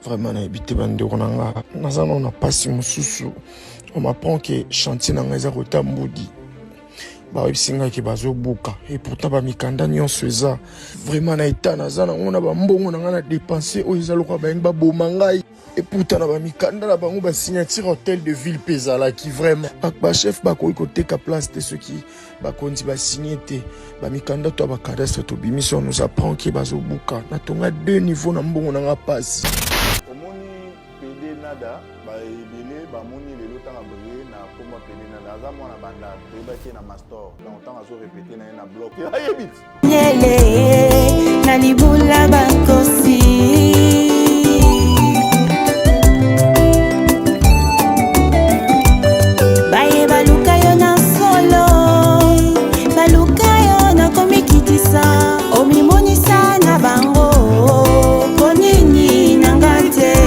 Vraiment, na habité bandeko nanga. Nazana on a passé mon sous. On m'apprend que chantier nanga eza kota mbudi. Ba bisinga ki bazo buka et pourtant ba mikanda nyonso eza vraiment na état nazana on a ba mbongo nanga na dépenser o eza lokwa ba ngba bomangai et pourtant na ba mikanda na bango ba signature hôtel de ville pezala qui vraiment ba chef ba ko koteka place de ceux qui ba konzi ba signer te ba mikanda to ba cadastre to bimission nous apprend que bazo buka na tonga deux niveaux na mbongo nanga passe omoni pede nada ba ebele ba moni lelo tanga briller na poma pede nada za mwana banda tebaki na master donc tanga zo répéter na bloc ayebit yele na libula bakosi baye baluka yo na solo baluka yo na komikitisa omimonisa na bango konini nangate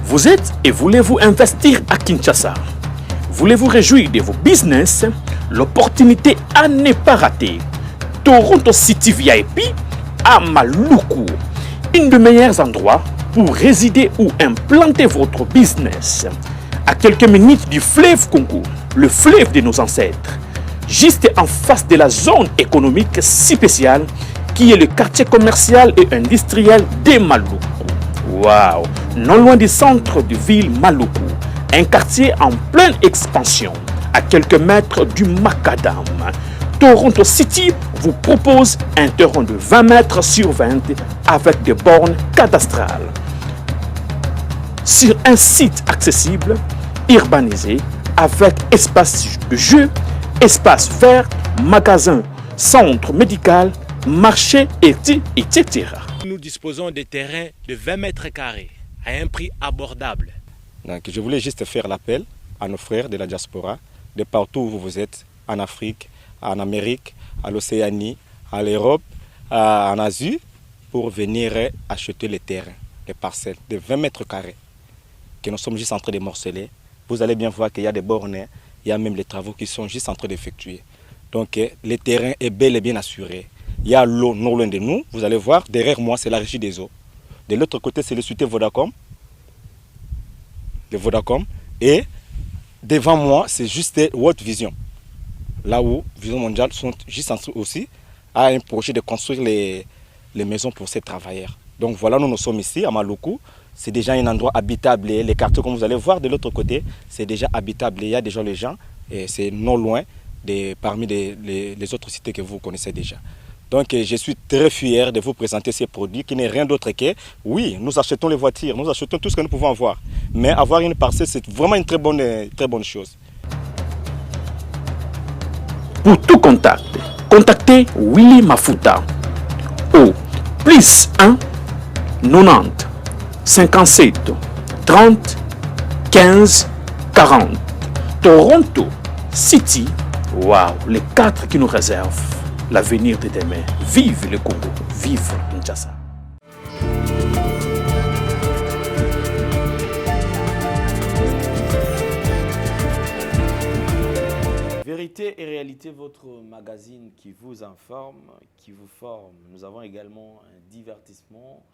Vous êtes et voulez-vous investir à Kinshasa? Voulez-vous réjouir de vos business? L'opportunité à ne pas rater. Toronto City VIP à Maluku. Un des meilleurs endroits pour résider ou implanter votre business. À quelques minutes du fleuve Congo, le fleuve de nos ancêtres. Juste en face de la zone économique si spéciale qui est le quartier commercial et industriel de Maluku. Waouh! Non loin du centre de ville Maluku, un quartier en pleine expansion, à quelques mètres du Macadam. Toronto City vous propose un terrain de 20 mètres sur 20 avec des bornes cadastrales. Sur un site accessible, urbanisé, avec espace de jeu, espace vert, magasin, centre médical, marché, etc. Nous disposons de terrains de 20 mètres carrés à un prix abordable. Donc, je voulais juste faire l'appel à nos frères de la diaspora, de partout où vous êtes, en Afrique, en Amérique, à l'Océanie, à l'Europe, en Asie, pour venir acheter les terrains, les parcelles de 20 mètres carrés que nous sommes juste en train de morceler. Vous allez bien voir qu'il y a des bornes, il y a même les travaux qui sont juste en train d'effectuer. Donc, le terrain est bel et bien assuré. Il y a l'eau non loin de nous. Vous allez voir, derrière moi, c'est la régie des eaux. De l'autre côté, c'est le société Vodacom. De Vodacom. Et devant moi, c'est juste World Vision. Là où Vision Mondiale sont juste en train aussi à un projet de construire les maisons pour ces travailleurs. Donc voilà, nous sommes ici à Maluku. C'est déjà un endroit habitable. Les quartiers, comme vous allez voir de l'autre côté, c'est déjà habitable. Il y a déjà les gens. Et c'est non loin parmi les autres cités que vous connaissez déjà. Donc je suis très fier de vous présenter ces produits qui n'est rien d'autre que, oui, nous achetons les voitures, nous achetons tout ce que nous pouvons avoir. Mais avoir une parcelle, c'est vraiment une très bonne chose. Pour tout contact, contactez Willy Mafuta au +1 90 57 30 15 40. Toronto City, waouh, les 4 qui nous réservent l'avenir de demain. Vive le Congo, vive Kinshasa. Vérité et réalité, votre magazine qui vous informe, qui vous forme. Nous avons également un divertissement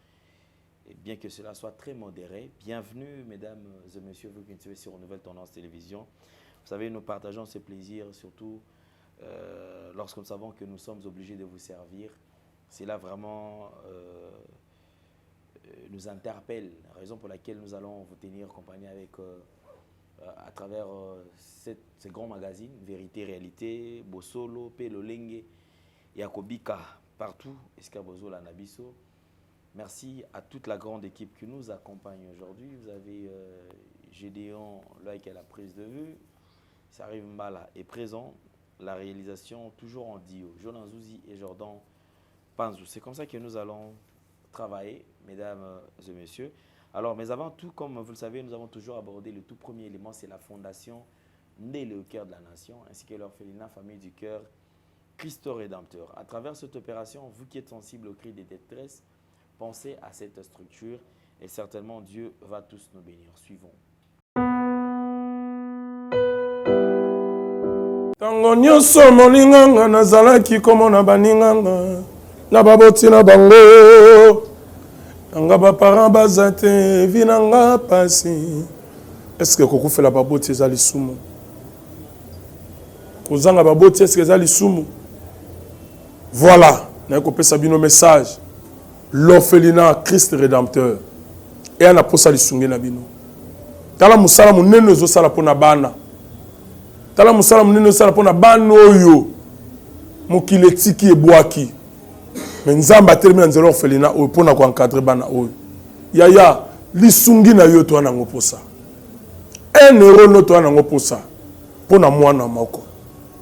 Et bien que cela soit très modéré, bienvenue mesdames et messieurs, vous qui nous suivez sur Nouvelle Tendance Télévision. Vous savez, nous partageons ces plaisirs, surtout lorsque nous savons que nous sommes obligés de vous servir. Cela vraiment nous interpelle, raison pour laquelle nous allons vous tenir compagnie avec, à travers ces grands magazines, Vérité, Réalité, Bosolo, Pelolenge, Yakobika, partout, Escabozo, la Nabiso. Merci à toute la grande équipe qui nous accompagne aujourd'hui. Vous avez Gédéon, là, qui a la prise de vue. Sarif Mbala est présent. La réalisation, toujours en duo. Jonan Zouzi et Jordan Panzou. C'est comme ça que nous allons travailler, mesdames et messieurs. Alors, mais avant tout, comme vous le savez, nous avons toujours abordé le tout premier élément, c'est la fondation née au cœur de la nation, ainsi que l'orphelinat Famille du Cœur, Christ Rédempteur. À travers cette opération, vous qui êtes sensibles au cri des détresses, pensez à cette structure et certainement Dieu va tous nous bénir. Suivons. Tango nyonso molinganga nazalaki komona baninganga na baboti na bango nanga baparent baza te vi nanga pasi. Est-ce que kokufela baboti eza lisumu? Kozanga baboti est-ce que eza lisumu? Voilà, naye kopesa bino message. L'orphelinat Christ Rédempteur et ana posa lisunge na bino. Tala musala munene ezosala pona bana. Tala musala munene ezosala pona bana oyo mokili etiki ebwaki. Mais nzamba atelemi na nzela orphelinat oyo pona ko encadrer bana oyo. Yaya lisungi na yo to ana ngoposa. 1 euro no to ana ngoposa pona mwana moko.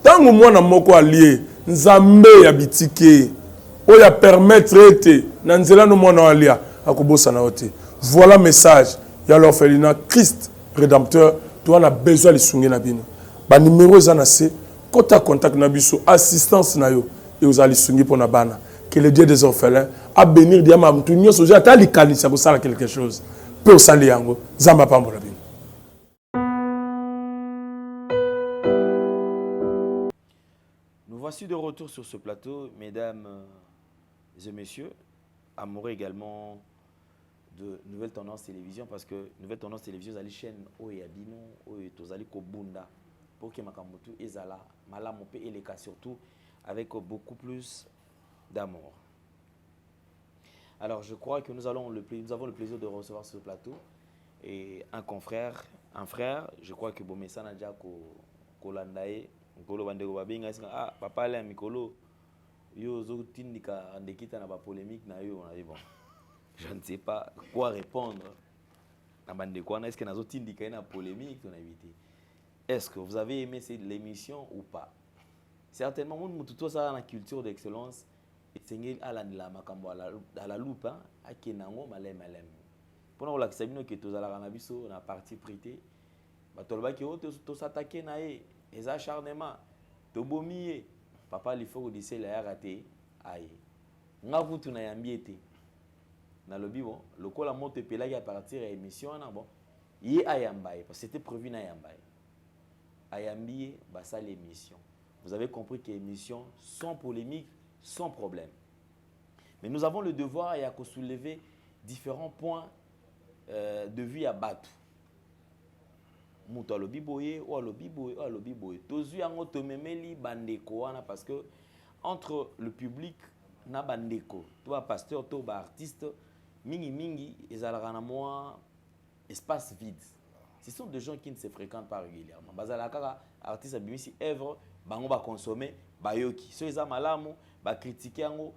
Tango mwana moko alie nzambe ya bitike oya permettre ete na nzela no mwana alia akobosa na ote. Voilà message ya l'orphelinat Christ Rédempteur. Tu as besoin de lisungi na bino. Ba numéro za na se kota contact na biso assistance na yo et aux lisungi pour na bana. Que le Dieu des orphelins a bénir diama mtu nyoso ja ta likanisa ko sala quelque chose. Peut sali yango zamba pambola bino. Nous voici de retour sur ce plateau, mesdames et messieurs, amoureux également de Nouvelle Tendance Télévision, parce que Nouvelle Tendance Télévision, c'est la chaîne Oyabino, Oyetozali Kobunda, pour que Makamotu Ezala, Malamope et les cas surtout, avec beaucoup plus d'amour. Alors, je crois que nous avons le plaisir de recevoir sur ce plateau et un confrère, un frère, je crois que Bomessa Nadja Kolandae, Mikolo Bandego Babinga, ah, papa là, Mikolo, yo zo tindika ndekita na ba polémique na yo, on a dit bon. Je ne sais pas quoi répondre. Est-ce que nous avons une polémique? Est-ce que vous avez aimé l'émission ou pas? Certainement, tout ça dans la culture d'excellence. Et à la loupe, à Kenango, malem. Pour nous, que tous la partie privée, tout s'attaquer na les acharnements, tout bomier. Papa, il faut dire la raté. Aïe. Nga vutu na yambiete. Na lobby bon, le col a monté pelagi à partir de l'émission na bon. Yé ayambaye parce que c'était prévu na yambaye. Ayambiye basa l'émission. Vous avez compris que l'émission sans polémique, sans problème. Mais nous avons le devoir de soulever différents points de vue à battre. Mouta lobby boye ou lobby boye. Tozu yango tomemeli bandeko wana parce que entre le public na bandeko, toi pasteur, toi artiste mingi ezalaka na moi espace vide. Ce sont des gens qui ne se fréquentent pas régulièrement. Bazalaka artiste abimisi œuvre bango ba consommer bayoki. So eza malamu ba critiquer yango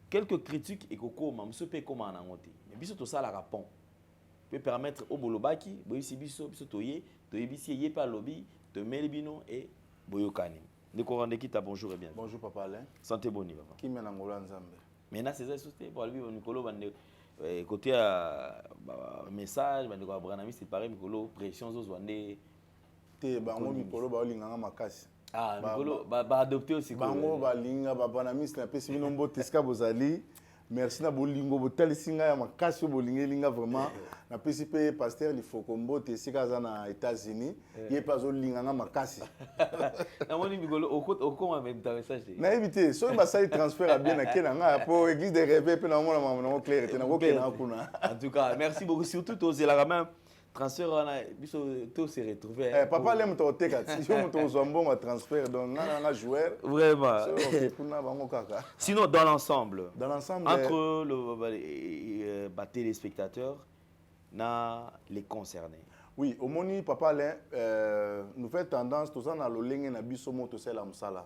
quelques critiques ekokoma monsieur pe koma na ngote. Mais biso to sala rapon peut permettre au bolobaki boyisi biso toye toyebisi ye pa lobby to melibino et boyokani. Ndeko Randekita, bonjour et bien. Bonjour papa Alain. Santé boni papa. Qui mène Angola Nzambe. Maintenant c'est ça sauté pour lui Nicolo bande côté message bande ko Branami c'est pareil Nicolo pression zo zwande te bango Nicolo ba linganga makasi. Ah Nicolo ba adopter aussi bango ba linga ba Branami c'est pesi binombo teska bozali. Merci na bolingo botali singa ya makasi bolinga linga vraiment na principe pasteur il faut combo te sika za na États-Unis ye pas au linganga makasi na moni mikolo okoma même ta message na éviter so ba sali transfert à bien na kenanga pour église de rêver pe na mona na clair te na ko kena kuna. En tout cas merci beaucoup surtout aux la même transfert on biso tout se retrouver papa l'aime to teka si je monte aux bon transfert donc na joueur vraiment kuna bango kaka. Sinon dans l'ensemble entre le téléspectateurs na les concernés. Oui, au moni papa là nouvelle tendance tout ça na lolenge na biso moto sela musala.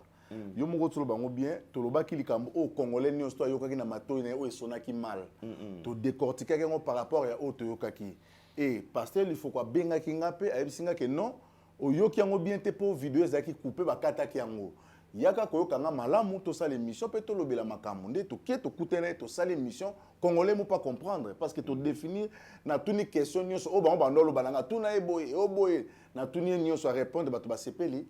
Yo moko tolo bango bien, to lobaki likambo o congolais nyonso to yokaki na matoi na o esonaki mal. To décortiquer ngo par rapport ya o to yokaki. Et pasteur il faut quoi benga ki ngape ayebisinga ke non o yoki yango bien te po vidéo ezaki couper bakata ki yango. Yaka koyoka nga malamu to sala émission pe to lobela makambo nde to ke to kutena to sala émission congolais mo pas comprendre parce que to définir na tuni question nyonso o bango bandolo bananga tuna eboye o boye na tuni nyonso répondre bato ba sepeli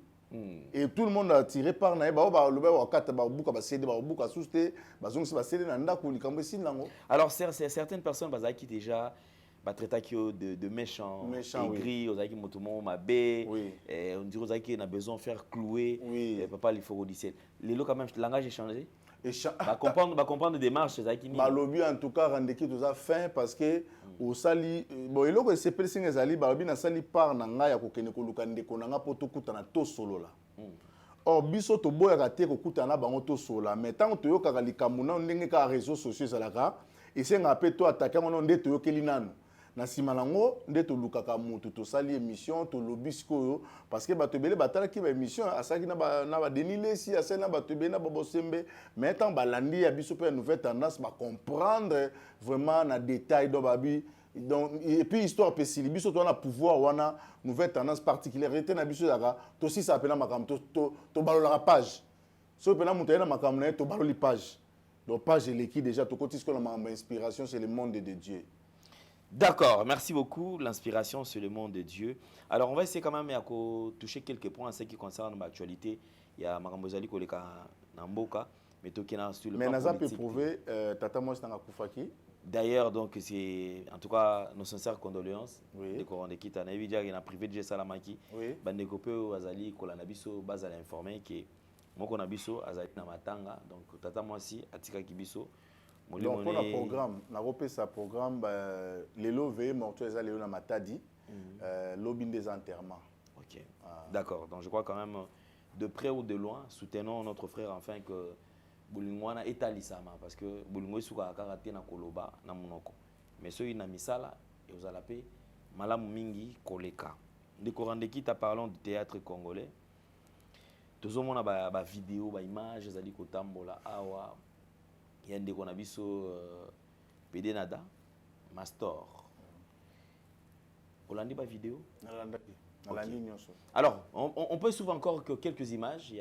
et tout le monde a tiré par na ba ba loba wakata ba buka ba cédé ba buka souste ba zongi ba cédé na ndako likambo sinango. Alors certaines personnes bazaki déjà traité de méchants, aigris, aux qui motomo mabé, on dirait aux qui a besoin de faire clouer, papa il faut redisser. Les lots quand même le langage est changé. Va comprendre des démarches aux qui. Bah lobby en tout cas rendre qui tout ça fin parce que au sali bon il logo c'est plus singe sali ba na sali par na nga ya kokene ko lukande ko na nga poto kutana to solo la. Or biso to boya raté ko kutana bango to solo la mais tant to yoka likamuna ndenge ka réseaux sociaux salaka et c'est ngape to attaquer on ndé to yokeli nanu. Na simalango nde to lukaka mutu to sali émission to lobisco parce que bato belé batala ki ba émission asaki na ba denile si asaki na bato belé na bobosembe mais tant balandi ya biso pe nouvelle tendance ba comprendre vraiment na détail do babi donc et puis histoire pe sili biso to na pouvoir wana nouvelle tendance particularité na biso daka to si ça pena makam to balola page so pena mutu na makam na to baloli page donc page l'équipe déjà to kotisko na ma inspiration c'est le monde de Dieu. D'accord, merci beaucoup. L'inspiration, c'est le monde de Dieu. Alors, on va essayer quand même de toucher quelques points en ce qui concerne l'actualité. Il y a Marambozali Koleka Namboka, mais Tokena sur le plan politique. Mais peut prouver Tata Moussanga Koufaki. D'ailleurs, donc, c'est en tout cas nos sincères condoléances. Oui. De Coran de Kita. Navidia, il y a privé de Salamaki. Oui. Bandekopé Azali Kolanabiso, Bazal informé que Moko Nabiso, Azali Namatanga. Donc, Tata Moussi, Atika Kibiso. Donc pour le programme, on a repris ce programme, les lovés mortuaires Léon Matadi, lobby des enterrements. Ok, d'accord. Donc je crois quand même, de près ou de loin, soutenons notre frère afin que Boulingwana est à l'Isama, parce que Boulingwa est à Karate na Koloba na Monoko. Mais ceux qui na misala et aux alapé, Malamu Mingi Koleka. De Korandeki, tu parlons du théâtre congolais. Tout le monde a des vidéos, des images, des Kotambola, Awa. Il y a des gens PD Nada, Mastor. Vous avez des vidéos? Alors, on peut souvent encore que quelques images. Il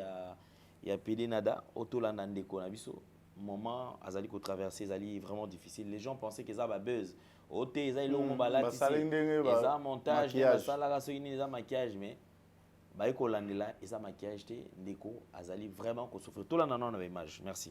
y a PD Nada, Otolanda Ndeko Nabiso. Moment, Azali ko traverser, Azali vraiment difficile. Les gens pensaient qu'ils avaient buzz. Ote, ils avaient le balati, ils avaient montage, ils avaient maquillage, mais ils avaient maquillage, Ndeko, Azali vraiment qu'on souffre. Tout là, on avait image. Merci.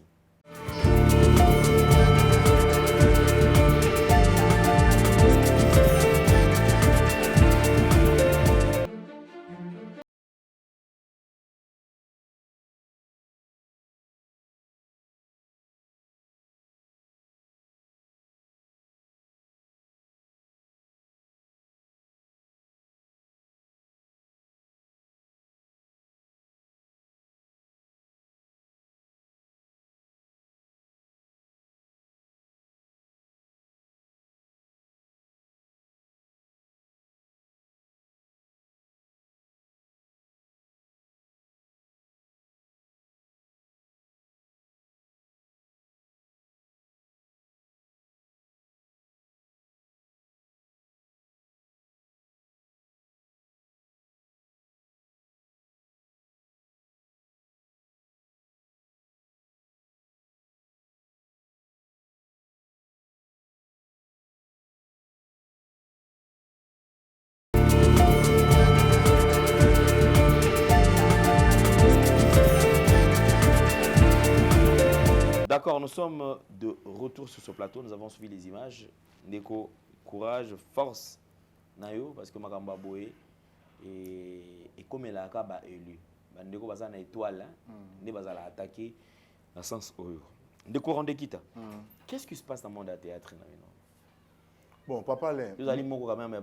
D'accord, nous sommes de retour sur ce plateau. Nous avons suivi les images. Ndeko courage, force nayo parce que makamba boye et comme la ka ba élu. Bandeko baza na étoile, ne baza la attaquer dans sens oyo. Ndeko rende kita. Qu'est-ce qui se passe dans le monde du théâtre na bino? Bon, papa là. Vous allez moko quand même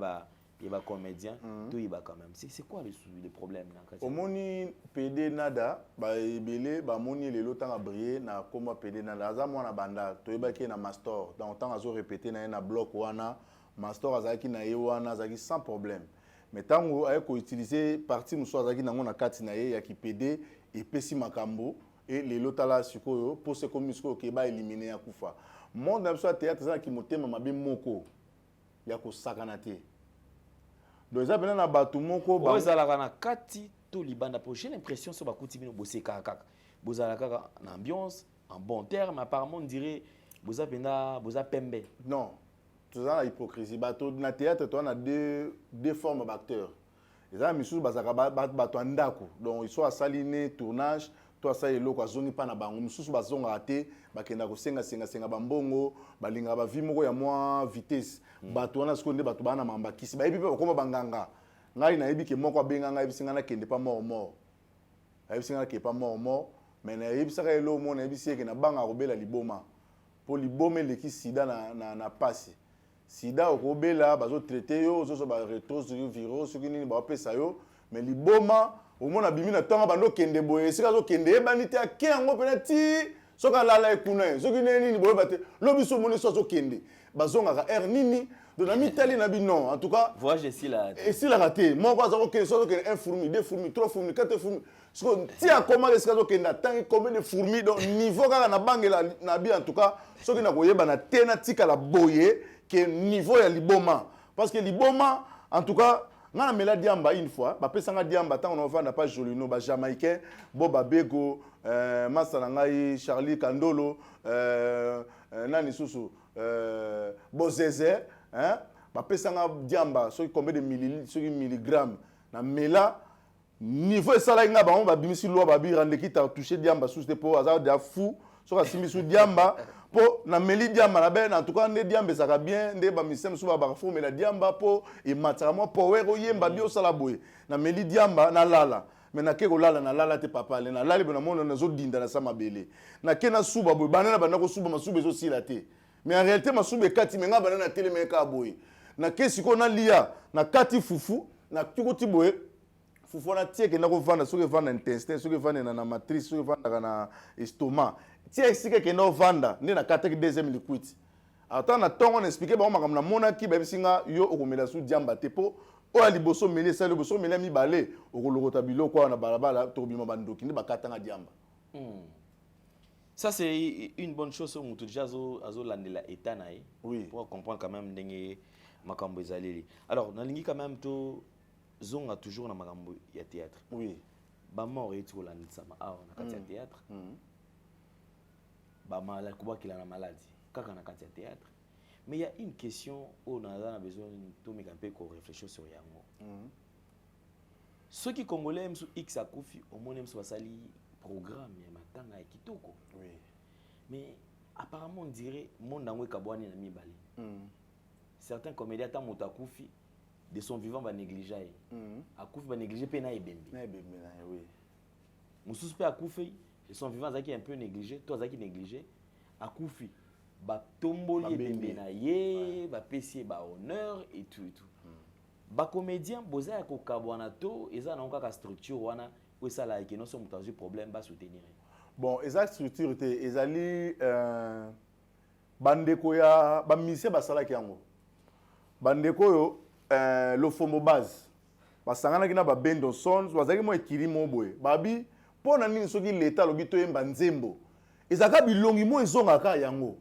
il va comédien, tout il va quand même. C'est quoi le problème là? Au moni PD nada, ba ebele ba moni le lotanga briller na comme PD nada. Aza mwana banda, to ebaki na master. Dans temps azo répéter na bloc wana, master azaki na yewana azaki sans problème. Mais tango ay ko utiliser partie muso azaki nango na kati na ye ya ki PD et pesi makambo et les lotala sikoyo pour se comme sikoyo ke ba éliminer ya kufa. Monde na so théâtre ça ki motema mabe moko ya ko sakanate. Donc ça bena na batu moko ba ezalaka na kati to libanda po j'ai l'impression so ba kuti bino bosé kaka. Bozala kaka na ambiance en bon terme apparemment on dirait boza pembe. Non. Tout ça la hypocrisie. Bateau na théâtre, on a deux formes d'acteurs. Les amis sous bazaka bateau ndako. Donc ils sont à saliner tournage, toi ça yelo kwa zoni pa na bango. Mususu bazonga raté, bakenda ko senga bambongo, balinga ba vi moko ya moi vitesse. Bateau na sekonde bateau bana mamba kisi. Ba ebi pe ko banganga. Ngai na ebi ke moko abenga ngai bisinga na kende pa mort. Ebi singa ke pa mort, mais na ebi saka yelo mo na ebi sieke na banga robela liboma. Pour libome leki sida na passe. Sida okobela bazo traiter yo zo ba rétro sur virus sur nini ba pesa yo mais liboma au mona bimi na tanga bando kende boye sika zo kende ebanite ake yango penati soka lala ekuna soki nini boye bate lobiso moni so zo kende bazonga ka nini de na mitali na bi non en tout cas voyage ici là et si la raté mon quoi zo kende so kende un fourmi deux fourmis trois fourmis quatre fourmis so ti a comment est-ce que zo kende tangi combien de fourmis donc niveau kaka na bangela na bi en tout cas soki na koyeba na tena tika la boye que niveau ya liboma parce que liboma en tout cas ngana mela diamba une fois ba pesanga diamba tant on va na pas jolino ba jamaïcain boba bego masana ngai Charlie Kandolo nani susu bozeze hein ba pesanga diamba so combien de millilitres so milligrammes na mela niveau sala nga ba on ba bimisi loi ba bi rande ki ta toucher diamba sous de po azar de fou so ka simisu diamba po na meli diamba na ben en tout cas ne diamba ça va bien nde ba misem so ba fo mais la diamba po e matara mo po wero yemba bio sala boye na meli diamba na lala mais na keko lala na lala te papa le na lala bona mono na zo dinda na sama bele na kena suba boye banana bana ko suba masube zo sila te mais en réalité masube kati menga banana tele meka boye na kesi ko na lia na kati fufu na tukoti boye fufu na tie ke na ko vanda so ke vanda intestin so ke vanda na matrice so ke vanda na estomac tie sika ke no vanda ne na kata ke deuxième liquide ata na tongo on expliquer ba makam na monaki ba bisinga yo okomela su diamba te po o ali boso mele sale boso mele mi balé okolokota biloko na balabala to bima bandoki ne bakata nga diamba. Ça c'est une bonne chose au mutu déjà azo landela état nae oui pour comprendre quand même ndenge makambo ezaleli. Alors na lingi quand même to zonga toujours na makambo ya théâtre. Oui. Ba mort et tout landisa ma na kati ya théâtre. Ba malade kuba kila na maladie kaka na kati ya théâtre. Mais il y a une question où on a besoin de me camper qu'on réfléchisse sur yango. Ceux qui congolais aiment X à Kofi au moins aiment soit sali programme ya matanga ya kitoko. Oui. Mais apparemment on dirait monde ngwe kabwani na mibali. Certains comédiens tant motakufi de son vivant va négliger. Akufi va négliger pe na ebembi. Na ebembi na oui. Mususu pe akufi de son vivant zaki un peu négligé, toi zaki négligé. Akufi ba tomboli ebembi na ye, ba pesi ba honneur et tout et tout. Ba comédien boza ya kokabwana to eza na kaka structure wana ko sala ke non so mutazu problème ba soutenir. Bon, exact structure te ezali bandeko ya ba mise basala ki yango. Bandeko yo le fomo base basangana kina ba bendo sons bazaki mo ekiri mo boye babi pona nini soki leta lobi to yemba nzembo ezaka bilongi mo ezonga ka yango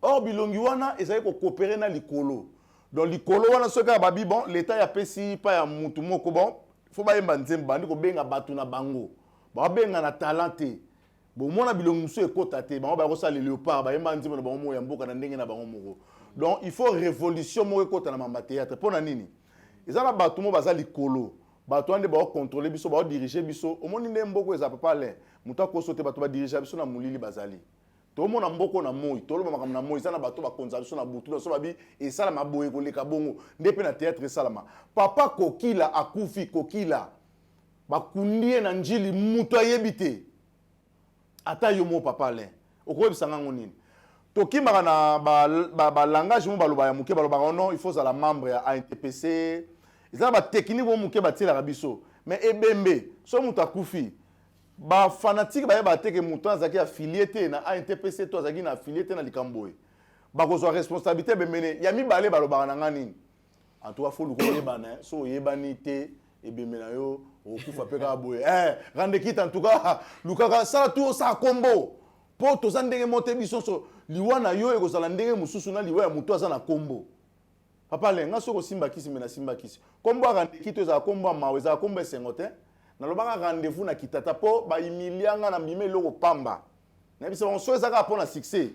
or bilongi wana ezali ko coopérer na likolo donc likolo wana soki babi bon leta ya pesi pa ya mutu moko bon faut ba yemba nzembo bandi ko benga batu na bango ba benga na talenté bon mona bilongi musu ekota te ba ko sala léopard ba yemba nzembo na bango mo ya mboka na ndenge na bango moko. Donc il faut révolution mo ekota na mamba théâtre pona nini ezala batu mo baza likolo batu ande ba contrôler biso ba diriger biso omoni ndembo ko eza papa le muta ko sote batu ba diriger biso na mulili bazali to mona mboko na moi to loba makamna moi sana bato ba konza na butu so babi e sala maboye ko leka bongo ndepe na théâtre salama papa kokila akufi kokila bakundie na njili muto ayebite ata yo mo papa le okobisa ngango nini to kimaka na ba langage mo baloba ya muke baloba non il faut ça la membre ya ANTPC ils ba technique mo muke batila rabiso mais ebembe so muto akufi ba fanatique ba yeba teke muto azaki affilié te na ANTPC to azaki na affilié te na likamboy ba ko zo responsabilité bemene ya mi balé baloba na ngani en tout cas faut luko yebana so yebani te ebemena yo okufa peka boye rende kit en tout cas lukaka sala tout ça combo po to zandenge monte biso so liwana yo ekozala ndenge mususu na liwa ya muto aza na combo papa le nga soko simba kisi mena simba kisi combo rende kit to za combo mawe za combo sengote na lobaka rendez-vous na kitata po ba imilianga na bime loko pamba na biso on so ezaka po na succès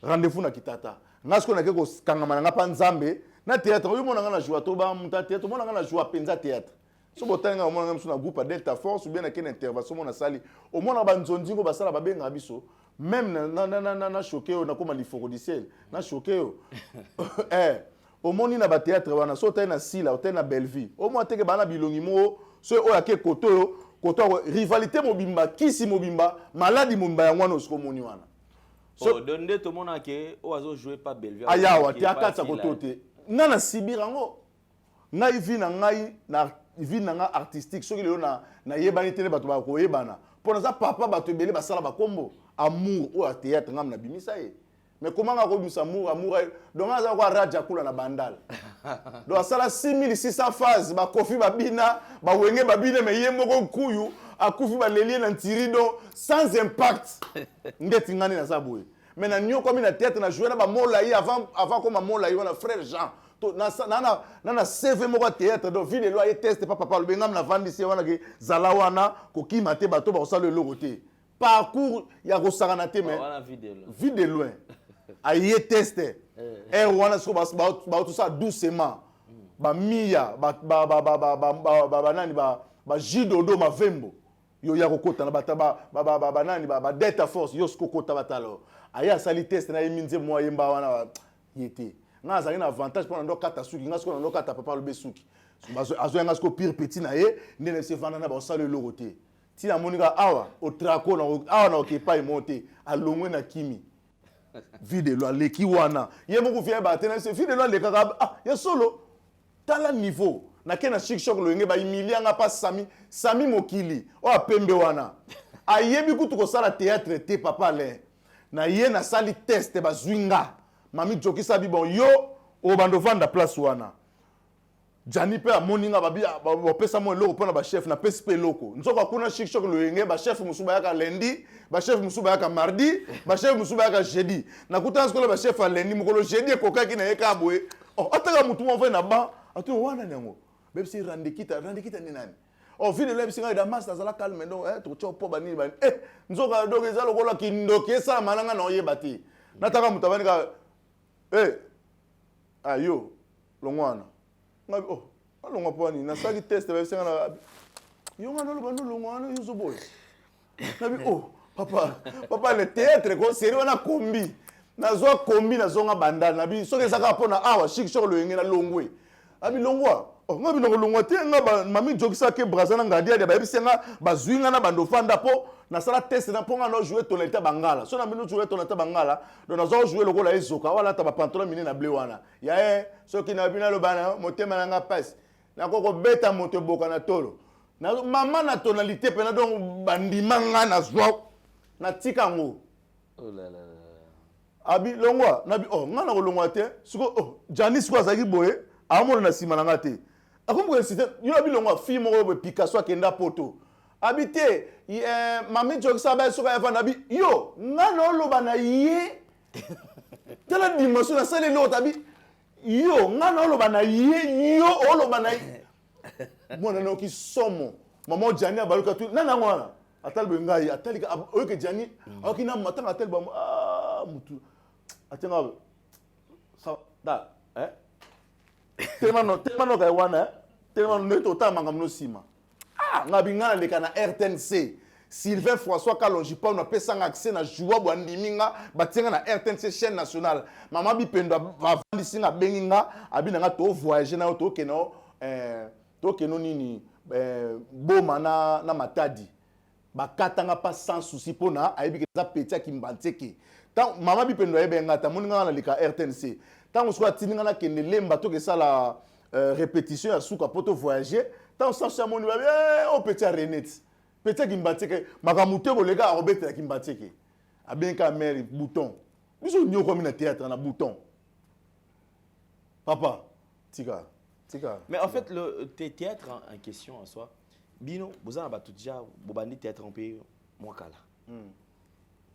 rendez-vous na kitata nga soko na ke ko kangama na pa nzambe na théâtre yo mona nga na joie to ba muta théâtre mona nga na joie penza théâtre so botanga mona nga na groupe Delta Force ou bien na ken intervention mona sali au mona ba nzondingo basala ba benga biso même na choqué na koma lifoko diciel na choqué au moni na ba théâtre wana so ta na sila o ta na Belleville au moins teke bana bilongi mo so o yake koto rivalité mobimba kisi mobimba maladi mobimba ya ngwana osiko moni wana so donde to mona ke o azo jouer pas Belleville ayawa te akatsa koto te ngana sibirango ngai vi na ngai na vi na nga artistique soki lelo na yebani tele bato ba ko yebana pour ça papa bato ebele basala ba kombo amour o a théâtre ngam na bimisa ye mais comment nga ko bimisa amour donc aza ko raja kula na bandal donc asala 6600 phases ba kofi babina ba wenge babina mais yemoko kuyu akufi ba lelie na ntirido sans impact ngeti ngani na saboye mais na nyo comme na théâtre na jouer na ba mola yi avant comme mola yi na frère Jean to na CV moko théâtre donc ville loi et test papa le bengam na vandisi wana ke zalawana ko kimate bato ba osala le logoté parcours ya ko sarana te mais vie de loin aye test wana so ba tout ça doucement ba mia ba nani ba jidodo mavembo yo ya kokota na ba nani ba Delta Force yo skokota batalo aya sali test na yeminze mo yemba wana yete nga azali na avantage pour ndo kata suki nga siko ndo kata papa le besuki azo nga siko pire petit na ye ndene se vanda na ba osala le logoté ti na monika awa o trako na awa na okepa imonte alongwe na kimi vide lo leki wana ye moko vient ba tena se vide lo lekaka ya solo tala niveau na kena chic shock lo ngeba imilianga pa sami mokili o apembe wana ayebi kutu ko sala théâtre te papa le na ye na sali test ba zwinga mami joki sabi bon yo o bando vanda place wana jani pe amoninga babia ba pesa mo loko pona ba chef na PSP loko nzoko kuna chic shock lo ngeba ba chef musuba yaka lundi ba chef musuba yaka mardi ba chef musuba yaka jeudi na kutanza ko ba chef a lundi mukolo jeudi ko kaki na yeka boye ataka mutu mo na ba atu wana nango bebsi randikita ni nani vile le bisinga da master zala calme donc to chopo bani bani nzoka donc ezalo kola kindoke sa malanga na oyebati nataka mutabani ka ayo longwana ngabi alongwa pani na saki test bisinga na yo ngana lo bando longwana yuzo boy ngabi papa le théâtre ko série wana kombi nazwa kombi nazonga bandana nabi soki ezaka pona awa chic shock lo yengena longwe abi longwa ngabi no longwa te ngaba mami jokisa ke brazana ngadia de babisenga bazwinga na bando fanda po na sala test na ponga no jouer tonalite bangala so na mino jouer tonalite bangala donc nazo jouer lokola ezoka wala ta ba pantalon mine na blé wana ya soki na bina lo bana motema na nga passe na koko beta moto boka na tolo na mama na tonalité pena donc bandimanga na zwa na tikango oh la la abi longwa nabi ngana ko longwa te siko Janis ko azaki boye amona na sima na ngate akombo insiste yo abi longwa fi moko Picasso akenda poto habité mami jokisa ba soka yava nabi yo ngana loba na ye tala dimension na sale lo tabi yo ngana loba na ye yo oloba na mwana no ki somo mama Jani abaluka tu nana ngwana atalbe ngai atalika oyoke Jani akina matanga atalba mutu atenga sa da tellement ka wana tellement neto ta manga mno sima ngabi ngana leka na RTNC Sylvain François Kalonji pa on a pesa accès na joua bwandiminga batinga na RTNC chaîne nationale mama bipendo bavandisi nga benginga abinanga to voyager na to keno nini boma na matadi bakatanga pas sans souci pona ayebi za petit akimbanteke tant mama bipendo ayebenga ta moninga na lika RTNC tant on soit tininga na kende lemba to ke sala répétition ya suka poto voyager tant on s'en moni ba o petit Renette petit kimbateke makamute bolega arobete ya kimbateke abenka mère bouton biso nyoko mi na théâtre na bouton papa tika. Mais en fait, le théâtre en question en soi, Bino, vous avez tout déjà, vous avez théâtre en pays, moi, Kala.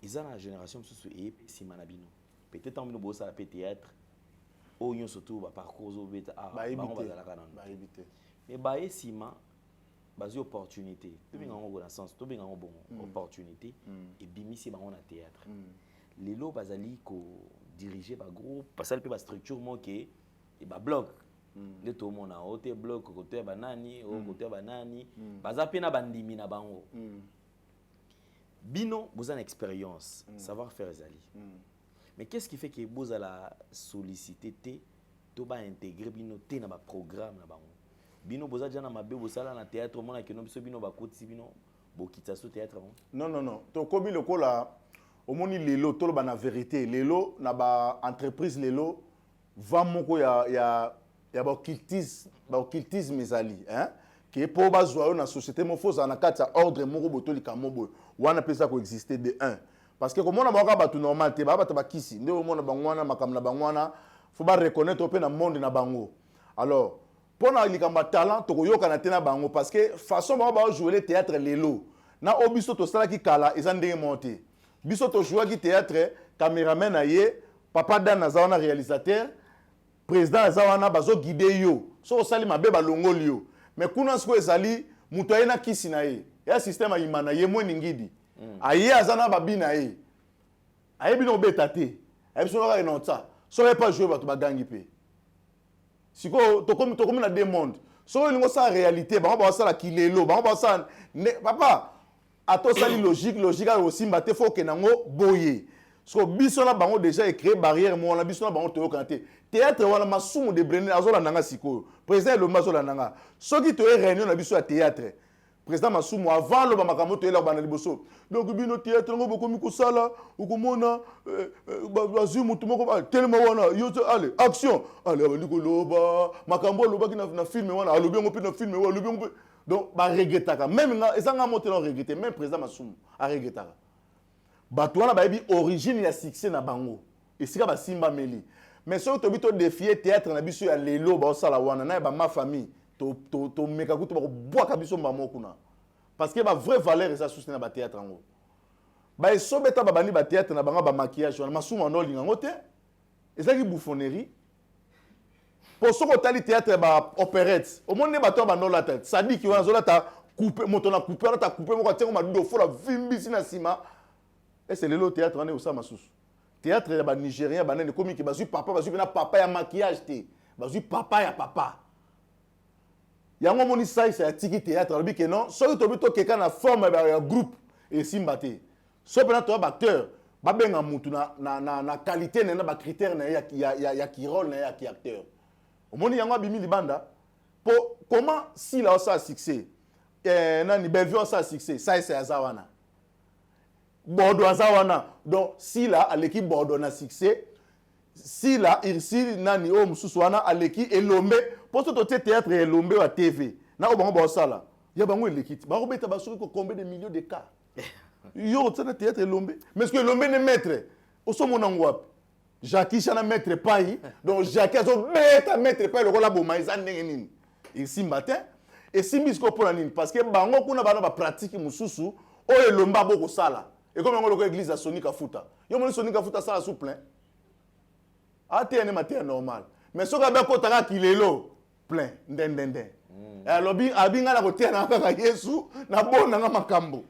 Ils ont la génération qui est Bino. Peut-être en Bino, vous avez théâtre, ou yon surtout, parcours, ou bêta, bah éviter. Mais bah, Sima, bah, opportunité. Tout bien en bon sens, tout bien en bon opportunité, et Bimi, c'est on a théâtre. Les lots, basali, ko dirigé par groupe, parce que la structure, moi, qui est bloc. Le tout le monde a côté bloc côté banani au côté banani baza pena bandimi na bango bino vous avez une expérience savoir faire zali mais qu'est-ce qui fait que vous avez la sollicité to ba intégrer bino té na ba programme na bango bino vous avez déjà na mabe vous sala na théâtre mona que no biso bino ba koti bino bokita so théâtre non to komi lokola omoni lelo to ba na vérité lelo na ba entreprise lelo va moko ya occultisme ezali hein qui pour bazwa na société mo faut na kati ya ordre moko botoli kamobo wana pesa ko exister de 1 parce que comme on a ba tout normal te ba bakisi nde o mona bangwana makamna bangwana faut ba reconnaître pe na monde na bango alors pour na likamba talent to koyoka na tena bango parce que façon ba jouer le théâtre lelo na obiso to sala ki kala ezandenge monter biso to jouer ki théâtre caméraman aye papa dan na zawana réalisateur président azawana bazo guider yo so sali mabe balongoli yo mais kuna siko ezali muto ayena kisi na ye ya système ayimana ye mwe ningidi aye azana babina ye aye bino beta te aye biso ka enonta so pas jouer bato bagangi pe siko to comme na deux mondes so lingo sa réalité ba sala kilelo ba sala papa ato sali logique aussi mbate faut que nango boye so biso na bango déjà créé barrière mo na biso na bango to kanté théâtre wala masumu de Brené azola nanga siko président le mazola nanga soki to réunion na biso ya théâtre président masumu avant lo ba makambo to ela bana liboso donc bino théâtre ngo bokomi ko sala ukomona bazu mutu moko ba tellement wana yo allez action allez abandiko loba makambo loba ki na film wana alobi ngo pe na film wana alobi ngo donc ba regrettaka même nga ezanga monter na regretter même président masumu a regrettaka bato wana bayebi origine ya succès na bango esika basimba meli mais soki tobi to défier théâtre na biso ya lelo baosala wana na ba ma famille to meka kutu bakobwaka biso mbamo kuna parce que ba vraie valeur eza susi na ba théâtre yango ba esobeta babandi ba théâtre na banga ba maquillage wana masumu anolinga ngo te ezaki bouffonnerie pour soko tali théâtre ba opérette au monde bato banola tête sadiki wana zola ta couper moto na couper ta couper moko tiengo madudo fola vimbisi na sima. Et c'est le théâtre, on est au Samasusu. Théâtre, il y a des Nigériens, des comiques, il y a papa, il y a papa, il y a maquillage, il y a papa, il y a papa. Il y a un moment où c'est un tiki théâtre, il y a non, soit tu as quelqu'un qui forme un groupe et simbate. Soit tu as un acteur, il y a une qualité, il y a un critère, il y a un rôle, il y a un acteur. Au moment où il y a un bimi libanda, comment si là ça a succès, il y a succès, ça c'est Azawana. Bordeaux azawana donc si là à l'équipe Bordeaux na succès si là ici nani o mususwana à l'équipe Elombe pour tout théâtre Elombe à TV na o bango sala ya bango l'équipe ba robeta ba suri ko combien de millions de cas yo tsana théâtre Elombe mais ce que Elombe ne maître au somo na ngwap Jackie chana maître pai donc Jackie azo beta maître pai le kola bo maiza ndenge nini ici matin et si misko pour nini parce que bango kuna bana ba pratique mususu o Elombe boko sala. Et comme on a l'église à Sonic Afuta, il y a Sonic Afuta ça sous plein. Ah t'es un matin normal. Mais ce que ben kotaka kilelo plein ndendende. Alors bi abinga na kotia na kaka Yesu na bona na makambo.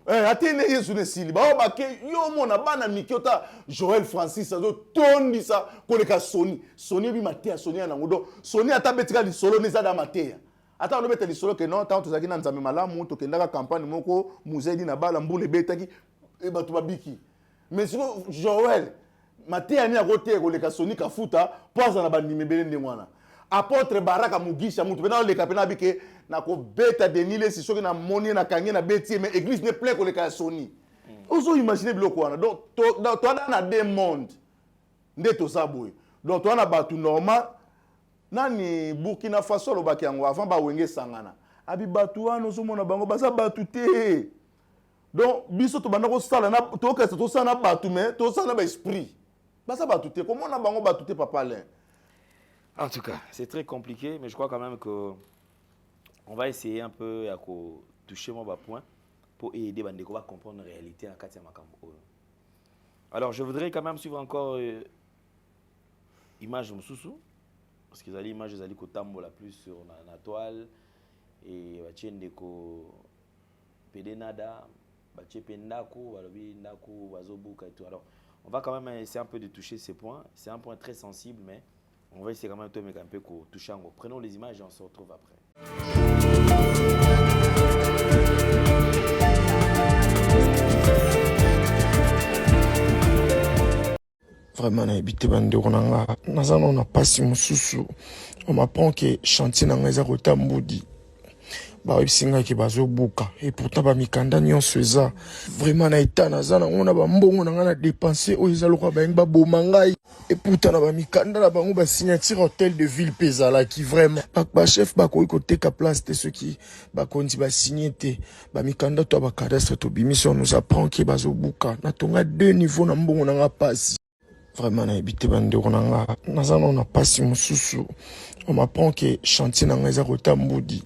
Atene Yesu ne sili. Ba obake yo mona bana mikiota Joël Francis azo tondi ça koleka Sony. Sony bi matea Sony na ngodo. Sony atabetika li solo neza da matea. ata olobeta lisolo ke non tant tozalaki na nzambe malamu tokendaka campagne moko musedi na bala mbula ebetaki bato babiki mais siko Joël mateya ni akote koleka Soni Kafuta po aza na bandimi ebele ndenge wana apôtre Baraka Mugisha mutu pena oleka pena bike nakobeta Denis Lesi soki na moni na kangi na beti mais église ne plein koleka ya Soni ozo imaginer biloko wana donc toana na deux mondes nde toza boye donc toana bato normal nani Burkina Faso lobaki yango avant bawenge sangana abi bato wana ozomona bango baza bato te donc biso tobanda kosala na tokesa tosala na bato mais tosala na baesprit baza bato te komona bango bato te papa Alain. En tout cas, c'est très compliqué, mais je crois quand même que on va essayer un peu à toucher mon bas point pour aider Bandeko à comprendre la réalité en Katia Makambo. Alors, je voudrais quand même suivre encore image de Moussoussou, parce que les images des Kotambo la plus sur la toile, et Ndeko Pedenada, Pendako, Ndako, Wazobuka et tout. Alors, on va quand même essayer un peu de toucher ces points. C'est un point très sensible, mais on va essayer quand même de un peu toucher en gros. Prenons les images et on se retrouve après. Vraiment nayebi te bandeko na nga naza na pasi mosusu on m'apprend que chantier na nga eza kotambudi bayebisingaki bazobuka et pourtant bamikanda nyonso eza vraiment na eta naza nango na bambongo na nga na dépenser oyo eza lokola bayengi baboma ngai et pourtant na bamikanda na bango basignature hôtel de ville mpe ezalaki vraiment bachef bakoki koteka place te soki bakonzi basigne te bamikanda to ya bacadastre tobimisi on nous apprend ke bazobuka natonga 2 niveaux na mbongo na nga pasi vraiment nayebi te bandeko na nga naza na pasi mosusu on m'apprend que chantier na nga eza kotambudi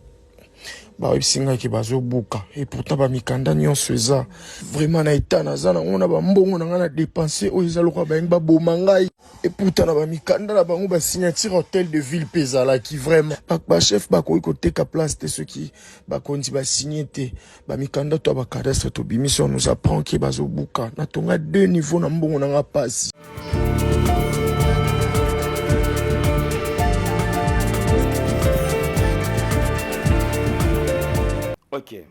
bayebisingaki bazobuka et pourtant bamikanda nyonso eza vraiment na eta naza nango na bambongo na nga na dépenser oyo eza lokola bayengi baboma ngai et pourtant na bamikanda na bango basignature hôtel de ville mpe ezalaki vraiment bachef bakoki koteka place te soki bakonzi basigne te bamikanda to ya bacadastre tobimisi on nous apprend ke bazobuka natonga 2 niveaux na mbongo na nga pasi. Ok.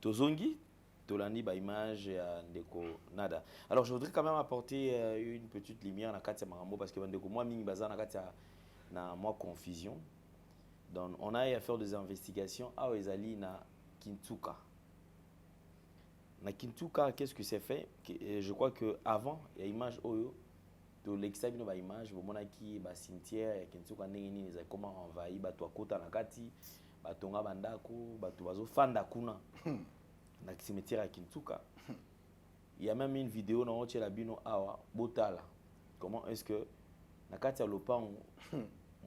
Tozongi, Tolani, ba image à Ndeko Nada. Alors, je voudrais quand même apporter une petite lumière dans Katia Marambo parce que Ndeko, moi, Ming Bazar, na Katia, na moi, confusion. Donc, on a eu à faire des investigations à Oezali, na Kintuka. Na Kintuka, qu'est-ce que c'est fait? Je crois qu'avant, il y a une image Oyo, de l'extérieur, il y a une image, il y a un cimetière, il y a Kintuka, comment envahi, Bato Akota, Nakati. Batonga bandako, bato bazo fanda kuna na cimetière à Kintuka. Il y a même une vidéo dans Oche la Bino Awa Botala. Comment est-ce que na kati ya lopango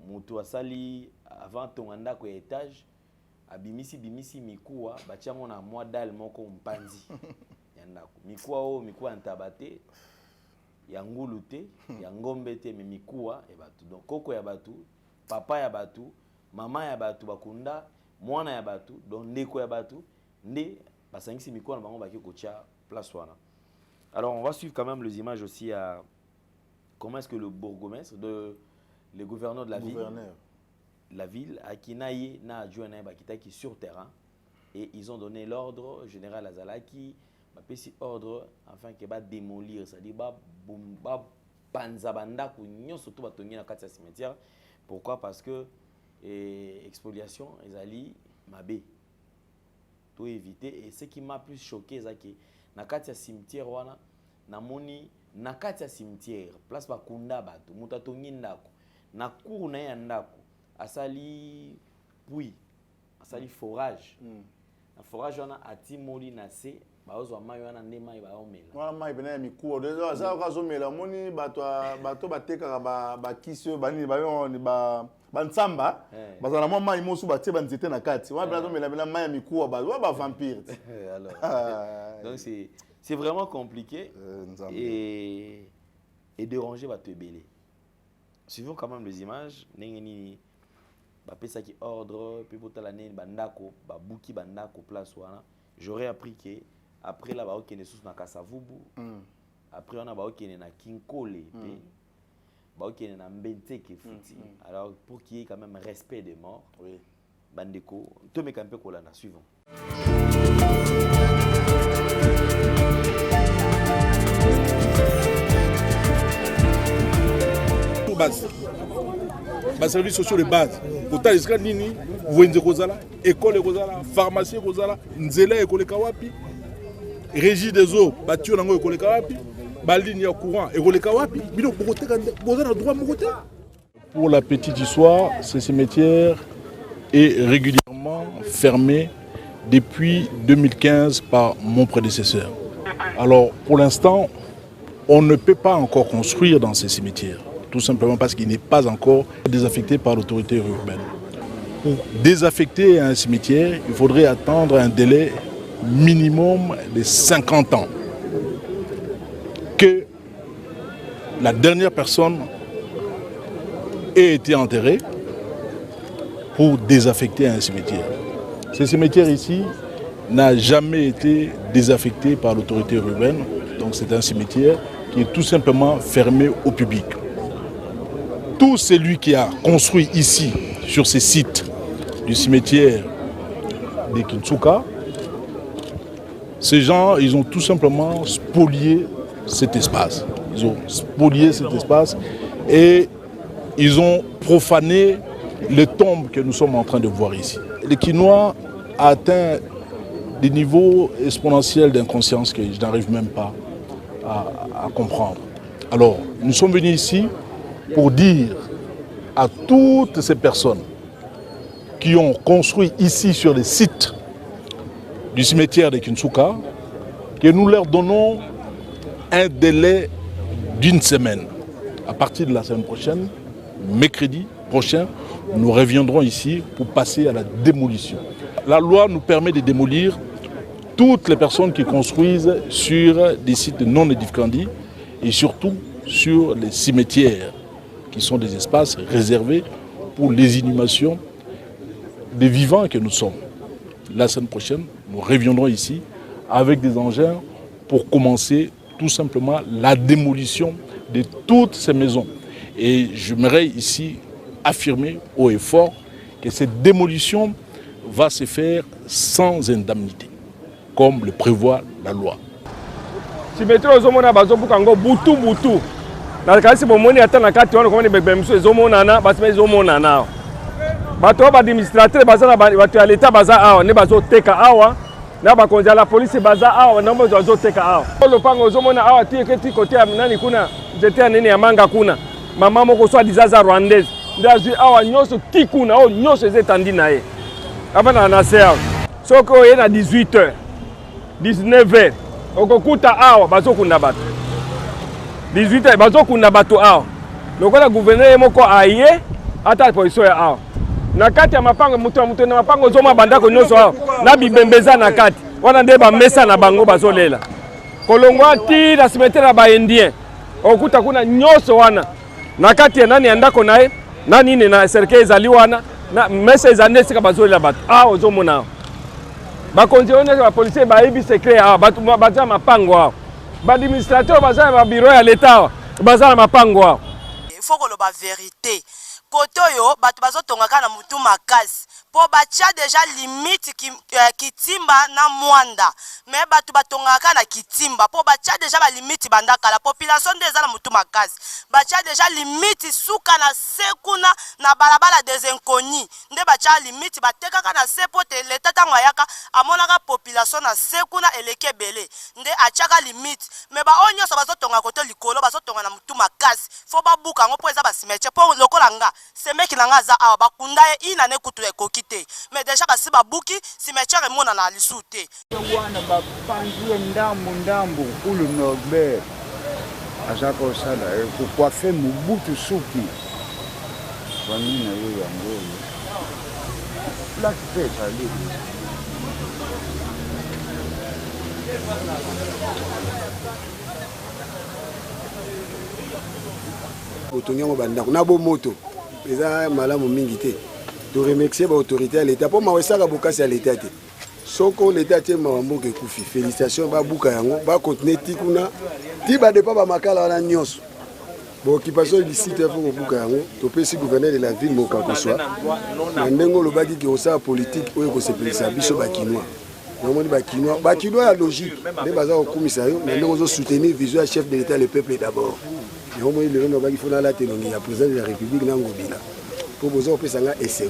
moto asali avant ton ndako ya étage abimisi mikuwa batiango na mwa dal moko mpanzi ya ndako. Mikuwa ntabate ya ngulu te, ya ngombe te mais mikuwa e batu. Donc koko ya batu, papa ya batu, maman ya batu bakunda, mwana ya batu, donc ndeko ya batu, nde basangisi mikono bango baki kotia place wana. Alors on va suivre quand même les images aussi à comment est-ce que le bourgmestre le gouverneur de la ville a kinaye na adjoint na bakitaki sur terrain et ils ont donné l'ordre général Azalaki bapesi ordre afin que ba démolir, c'est-à-dire ba panza banda ko nyonso to batongi na kati ya cimetière. Pourquoi? Parce que expoliation ezali mabe to éviter. Et ce qui m'a plus choqué c'est que na kati ya cimetière wana namoni na kati ya cimetière place bakunda bato muta tongi ndako na cour na ya ndako asali puits asali forage na forage wana atimoli na se baozwa mai wana nde mai baomela wana mai bena ya mikuwa déjà za kazomela moni bato batekaka bakisi bani ba bansamba bazala mwa mai mosu batie banzete na kati wana bena zomela mai ya mikuwa ba vampire. Alors donc c'est vraiment compliqué et déranger bato ebele. Suivons quand même les images nengeni bapesa ki ordre puis botala neni bandako babuki bandako place wana. J'aurais appris que après là ba okene sous na Kasavubu après on a ba okene na Kinkole ba okene na Mbenteke Futi. Alors pour qu'il y ait quand même respect des morts, oui, bandeko tomeka mpe kolanda suivant. Bas services sociaux de base. Pourtant, les gens nini, voyez kozala, école kozala, pharmacie kozala, nzela école kawapi, régie des eaux, bâtiment nango école kawapi, ligne ya courant école kawapi, bino bokote bozana droit mokote. Pour la petite histoire, ce cimetière est régulièrement fermé depuis 2015 par mon prédécesseur. Alors, pour l'instant, on ne peut pas encore construire dans ces cimetières. Tout simplement parce qu'il n'est pas encore désaffecté par l'autorité urbaine. Pour désaffecter un cimetière, il faudrait attendre un délai minimum de 50 ans. Que la dernière personne ait été enterrée pour désaffecter un cimetière. Ce cimetière ici n'a jamais été désaffecté par l'autorité urbaine. Donc c'est un cimetière qui est tout simplement fermé au public. Tout celui qui a construit ici, sur ces sites du cimetière de Kinshasa, ces gens, ils ont tout simplement spolié cet espace. Ils ont spolié cet espace et ils ont profané les tombes que nous sommes en train de voir ici. Le Quinois a atteint des niveaux exponentiels d'inconscience que je n'arrive même pas à comprendre. Alors, nous sommes venus ici pour dire à toutes ces personnes qui ont construit ici sur les sites du cimetière de Kinshasa que nous leur donnons un délai d'une semaine. À partir de la semaine prochaine, mercredi prochain, nous reviendrons ici pour passer à la démolition. La loi nous permet de démolir toutes les personnes qui construisent sur des sites non édificandis et surtout sur les cimetières, qui sont des espaces réservés pour les inhumations des vivants que nous sommes. La semaine prochaine, nous reviendrons ici avec des engins pour commencer tout simplement la démolition de toutes ces maisons. Et j'aimerais ici affirmer haut et fort que cette démolition va se faire sans indemnité, comme le prévoit la loi. Nakasi bomoni ata na kati wana komoni bebe miso ezomonana basime ezomonana bato ba administrateur baza na bato ya leta baza awa ne bazoteka awa na bakonzi ya la police baza awa na mbozo bazoteka awa lopango ozomona awa ti kote ya nani kuna jete ya nini ya manga kuna mama moko so dizaza rwandaise ndazi awa nyoso kikuna o nyoso ezetandi na ye abana na se awa soko ye na 18h 19h okokuta awa bazokunda bato 18 bazokunda bato awa lokola gouverneur moko aye ata position ya awa na kati ya mapango mutu na mapango zoma bandako nyonso awa na bibembeza na kati wana nde bamesa na bango bazolela kolongwa ti na cimetière ba indien okuta kuna nyonso wana na kati ya nani ya ndako naye na nini na cercueil ezali wana na mesa ezande sika bazolela bato awa ozomona awa bakonzi ona ba policier bayibi secret awa bato baza mapango awa administrateur baza na bureau ya leta baza na mapango awa. Il faut que la vérité koto yo bato bazotongaka na mutu makasi po batia déjà limite kitimba na mwanda mais bato batongaka na kitimba po batia déjà ba limite bandaka la population déjà na mutu makasi batia déjà limite suka na sekuna na balabala des inconnus nde batia limite batekaka na sepote leta tango yaka amonaka population na sekuna eleke bele nde atiaka limite mais ba onyo so bazotonga koto likolo bazotonga na mutu makasi fo babuka ngo po eza ba cimetière po lokola nga semeki na nga za awa bakunda ye ina ne kutu ekoki te mais déjà basi babuki cimetière emona na lisu te wana bapangie ndambo ulu Norbert aza kosala kokwafe Mobutu suki famille na yo yango place pe ezali otonyango bandako na bo moto eza malamu mingi te to remercier ba autorité à l'état po mawesaka bokasi à l'état te soko l'état te mawamboke kufi félicitations ba buka yango ba continuer tikuna ti ba depa ba makala wana nyonso Bon, occupation illicite, il faut que vous si gouverneur de la ville, mon cas soit. Maintenant, le bagi qui est politique, où il se place, biso bakinois. Bakinois a logique. Les bazars au commissariat, maintenant on soutenir visuel chef de l'État, le peuple d'abord. Et au moins, il faut la télé, il y a président de la République, pour vous faire ça, essayez.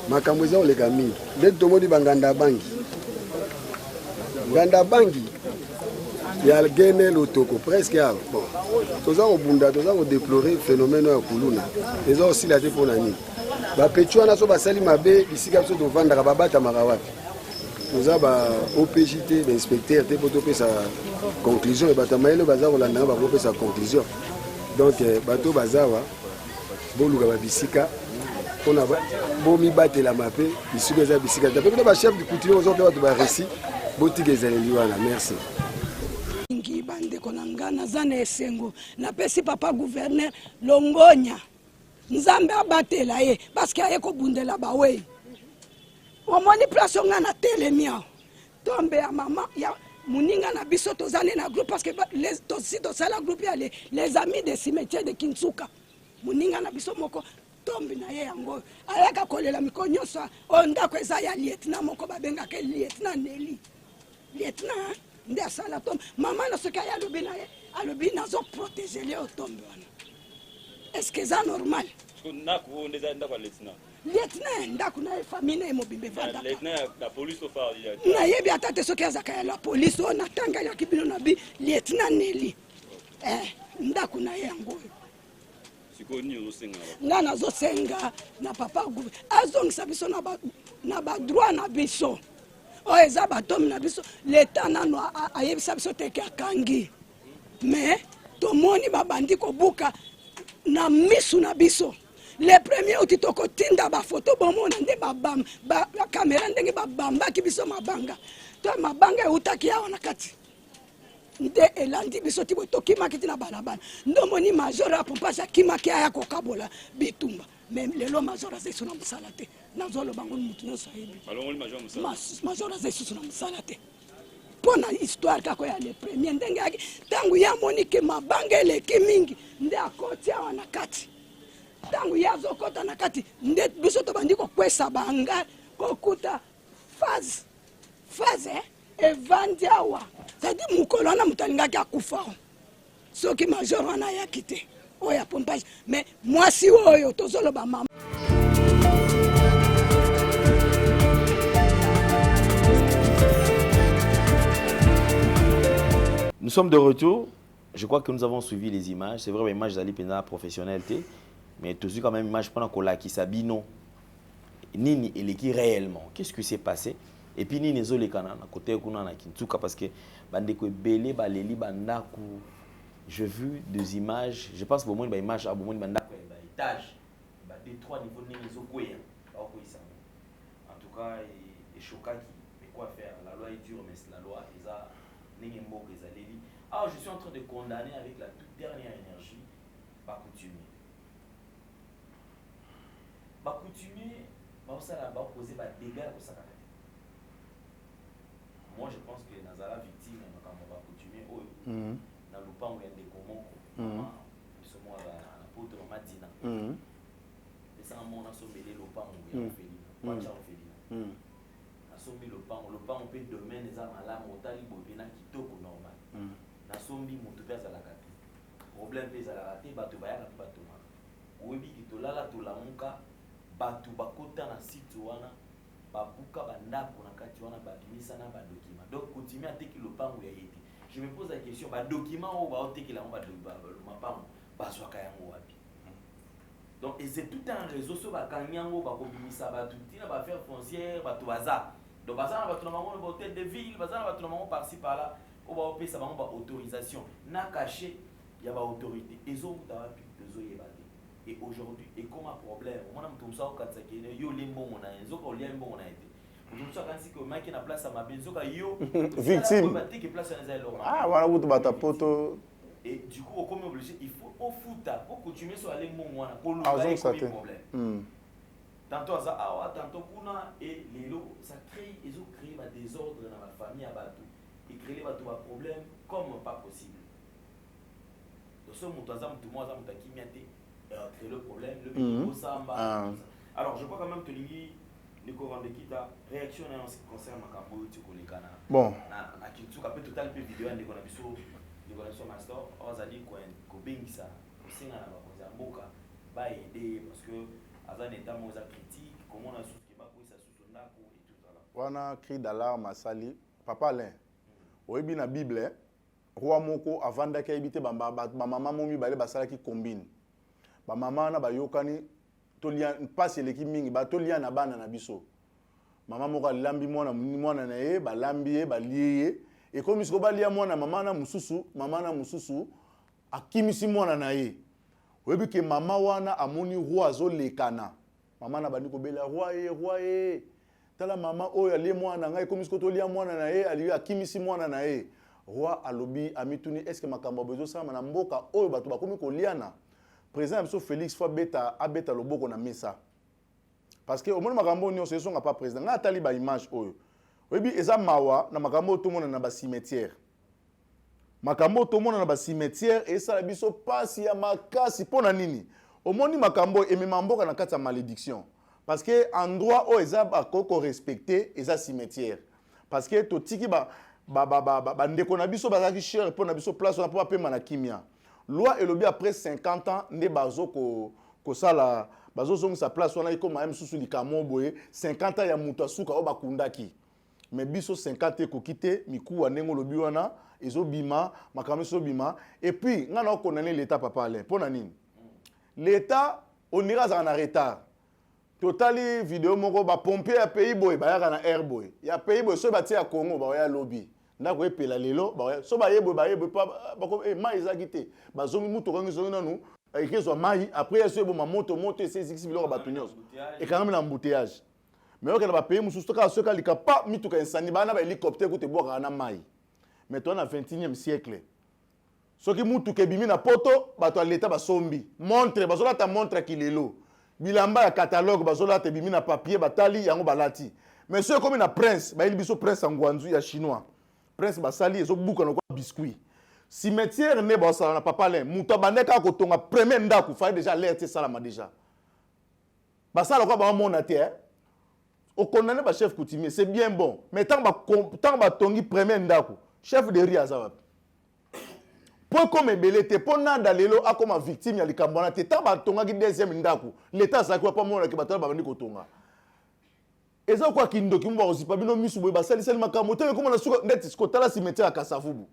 Makamweza les gamins. Dès que tout le monde dit Ganda Bangi. Ganda Bangi. Il y a le gagné l'autoko, presque. Bon. Tous au Bunda, tous au déplorer le phénomène de Kuluna. Les autres aussi la pour l'année. Pétua n'a pas sali mabe, ici comme ça de vendre à Babata Marawat. Nous avons OPJT, l'inspecteur, pour faire sa conclusion. Et Batamaïle Bazar, on a pour sa conclusion. Donc, Bato Bazar, Boluga Babisika, on a bomi battre la mappe, ici les Babisika. D'après le chef du coutumier, on a fait un récit. Boutique les Aliwana, merci. Bande konanga nazana esengo na pesi papa gouverneur Longonya nzambe abatela ye parce que aye ko bundela bawe omoni place nga na telemia tombe ya mama ya muninga na biso tozane na groupe parce que les tosi to sala groupe ya les amis des cimetières de Kinsuka muninga na biso moko tombe na ye yango ayaka kolela mikonyosa onda ko eza ya lieutenant moko babenga ke lieutenant Nelly lieutenant nde asala tombe mama na soki aya alobi nazo protéger le otombe wana est-ce que ça normal lieutenant ndako na famille na mobimbe vanda nayebi ata te soki azaka ya la police oyo natanga ya kibino na bi lieutenant Nelly ndako na ye yango nga nazosenga na papa azongisa biso na badroit na biso oyo eza batomi na biso leta nano ayebisa biso teke akangi mais tomoni babandi kobuka na misu na biso le premier outi tokotinda bafoto bomona nde bakamera ndenge babambaki biso mabanga to mabanga eutaki awa na kati nde elandi biso ti boye tokimaki ti na balabala ndomoni major apompasi akimaki aya kokabola bitumba mais lelo major aza iso na mosala te nazoloba ngo mutu nyonso ayebi major aza isusu na mosala te mpo na histoire kako ya le premier ndenge yaki ntango ye amoni ke mabanga eleki mingi nde akoti awa na kati ntango ye azokota na kati nde biso tobandi kokwesa banga kokuta phase evandi awa sadi mokolo wana moto alingaki akufa soki major wana ayaki te oyo apompage mais mwasi oyo tozoloba mama. Nous sommes de retour. Je crois que nous avons suivi les images. C'est vrai, les images d'Ali Pena professionnalité, mais tout quand même image pendant qu'on l'a qui s'abino. Nini et qui réellement. Qu'est-ce qui s'est passé? Et puis Nini zole kana na côté kuna na Kinsuka parce que bandeko belé baleli bandaku. J'ai vu des images. Je pense que bon image à bon bandaku étage. Ba des trois niveaux Nini zokoya. En tout cas, et choquant mais quoi faire? La loi est dure mais la loi est ça. Alors je suis en train de condamner avec la toute dernière énergie Bakoutumier. Bakoutumier, ça va poser des dégâts pour ça. Moi je pense que Nazara victime quand on va Bakoutumier, dans le pan où il y a des communs, ils sont morts à la peau de Madina. Et ça, on a sommé le pan où il y a un félin. Sombi le pan on peut demain les armes à la montagne bobina qui toko normal na sombi moto pesa la kati problème pesa la raté bato baya na bato ma oyebi ki tolala tolamuka bato bakota na site wana babuka bandako na kati wana babimisa na ba document donc continuer à teki le pan ya yeti je me pose la question ba document o ba oteki la ba mapango bazwaka yango wapi. Donc et c'est tout un réseau sur ba kanyango ba kobimisa ba tutina ba faire foncière ba toaza. Donc, il y a un hôtel de ville, il y a un par-ci par-là, il y a une autorisation. N'a caché, il y a une autorité. Et aujourd'hui, et comme un problème, on a tout ça, il y a un bon, on a un bon, on a été. Victime. Ah, voilà, vous avez poto. Et du coup, on est obligé, il faut au foot, pour continuer sur les mots, on a un problème. Tantôt à Zahawa, tantôt Kuna et les lots, ça crée, ils ont créé des désordre dans la famille à Batou. Ils créent des problèmes comme pas possible. ce montant tout moi ça qui m'était créé le problème le samba. Alors je crois quand même que les courants de kita réaction en ce qui concerne makambo tu kolekana bon na kitu ka peut total pe vidéo ndeko na biso master ozali ko bengisa osinga na bakonza mboka ba aider parce que azan état moza critique comment on a sous qui ba ko isa sous ndako et tout ça là wana cri d'alarme asali papa Alain oyebi na bible roi moko avanda ka ebite ba mama momi bale basala ki combine ba mama na bayokani tolia passe eleki mingi ba tolia na bana na biso mama moko lambi mwana na ye ba lambi ye ba liye e komi siko ba lia mwana mama na mususu akimisi mwana na ye oyebi ke mama wana amoni roi azolekana mama na bandi ko bela roi ye tala mama oyo alie mwana ngai komi siko tolia mwana na ye ali akimisi mwana na ye roi alobi amituni est-ce que makambo bezo sama na mboka oyo bato bakomi koliana président Monsieur Félix fois abeta loboko na mesa parce que au moins makambo nyonso esonga pas président nga atali ba image oyo oyebi eza mawa na makambo tomona na ba cimetière makambo tomona na ba cimetière esala biso pasi ya makasi pona nini omoni makambo emema mboka na kati ya malédiction parce que endroit oyo eza bakoko respecter eza cimetière parce que totiki ba ndeko na biso bazaki cher pona biso place na po apema na kimia loi elobi après 50 ans nde bazo ko sala bazo zongisa place wana ikoma même susu likamo boye 50 ans ya mutu asuka o bakundaki mais biso 50 ekokite mikuwa ndenge lobi wana ezobima makambo ezobima et puis ngana okondane l'état papa Alain pona nini l'état on ira en retard totali vidéo moko ba pompier ya pays boy ba yaka na air boy ya pays boy so batia Congo ba ya lobby ndako epela lelo ba so ba yebo pa bako mai ezakite bazongi mutu kangi zongi nanu ekezwa mai après eso ebo moto c'est biloko batunyoso et quand même l'embouteillage mais ok na ba pays mususu ka soka likapa mituka insani bana ba hélicoptère ko te boka na mai mais toi na 21e siècle soki mutu ke bimi na poto bato l'état ba sombi montre bazola ta montre kilelo bilamba ya catalogue bazola te bimi na papier batali yango balati mais ceux comme na prince ba biso prince angwanzu ya chinois prince basali ezo buka na kwa biscuit cimetière ne ba sala na papa Alain muto bandeka ko tonga premier ndaku fa déjà alerte salama déjà basala kwa ba mona te au condamné ba chef coutumier c'est bien bon mais tant ba tongi premier ndaku chef de ria za po comme belete po nanda lelo akoma victime ya likambona te tant ba tonga ki deuxième ndaku l'état sa kwa pa mona ki batala ba bandi ko tonga eza kwa kindoki mbo ozipa bino misu boye basali sali makambo te comme na suka ndeti skotala cimetière ya Kasavubu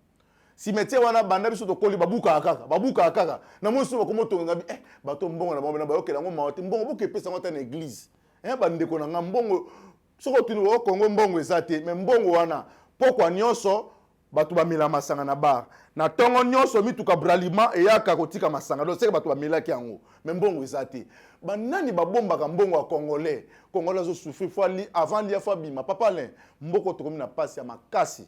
cimetière wana banda biso to koli babuka akaka na mosu ba komo tonga bi bato mbongo na bamona ba okela ngo mawate mbongo buke pesa ngota na église bande ko na mbongo soko tinu o Kongo mbongo ezate mais mbongo wana pokwa nyonso bato bamela masanga na bar na tongo nyonso mituka bralima eyaka kotika masanga do seke bato bamelaki yango mais mbongo ezate banani babombaka mbongo ya congolais zo souffrir fois avant lia fois bima papa Alain mboko tokomi na pasi ya makasi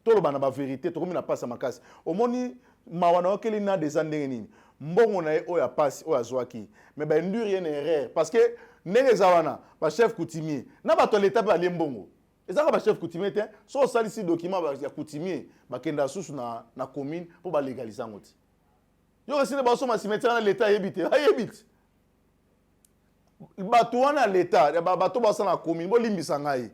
toloba na ba vérité tokomi na pasi ya makasi omoni mawana okeli na des ndenge nini mbongo na ye oya pasi oya zwaki mais ba endure rien erreur parce que ndenge zawana ba chef coutumier na bato l'état ba mbongo ezaka ba chef coutumier te so salisi document ya coutumier bakenda susu na commune pour ba légaliser ngoti yo resine ba so ma cimetière na l'état yebite bato wana l'état bato basala na commune bo limbisa ngai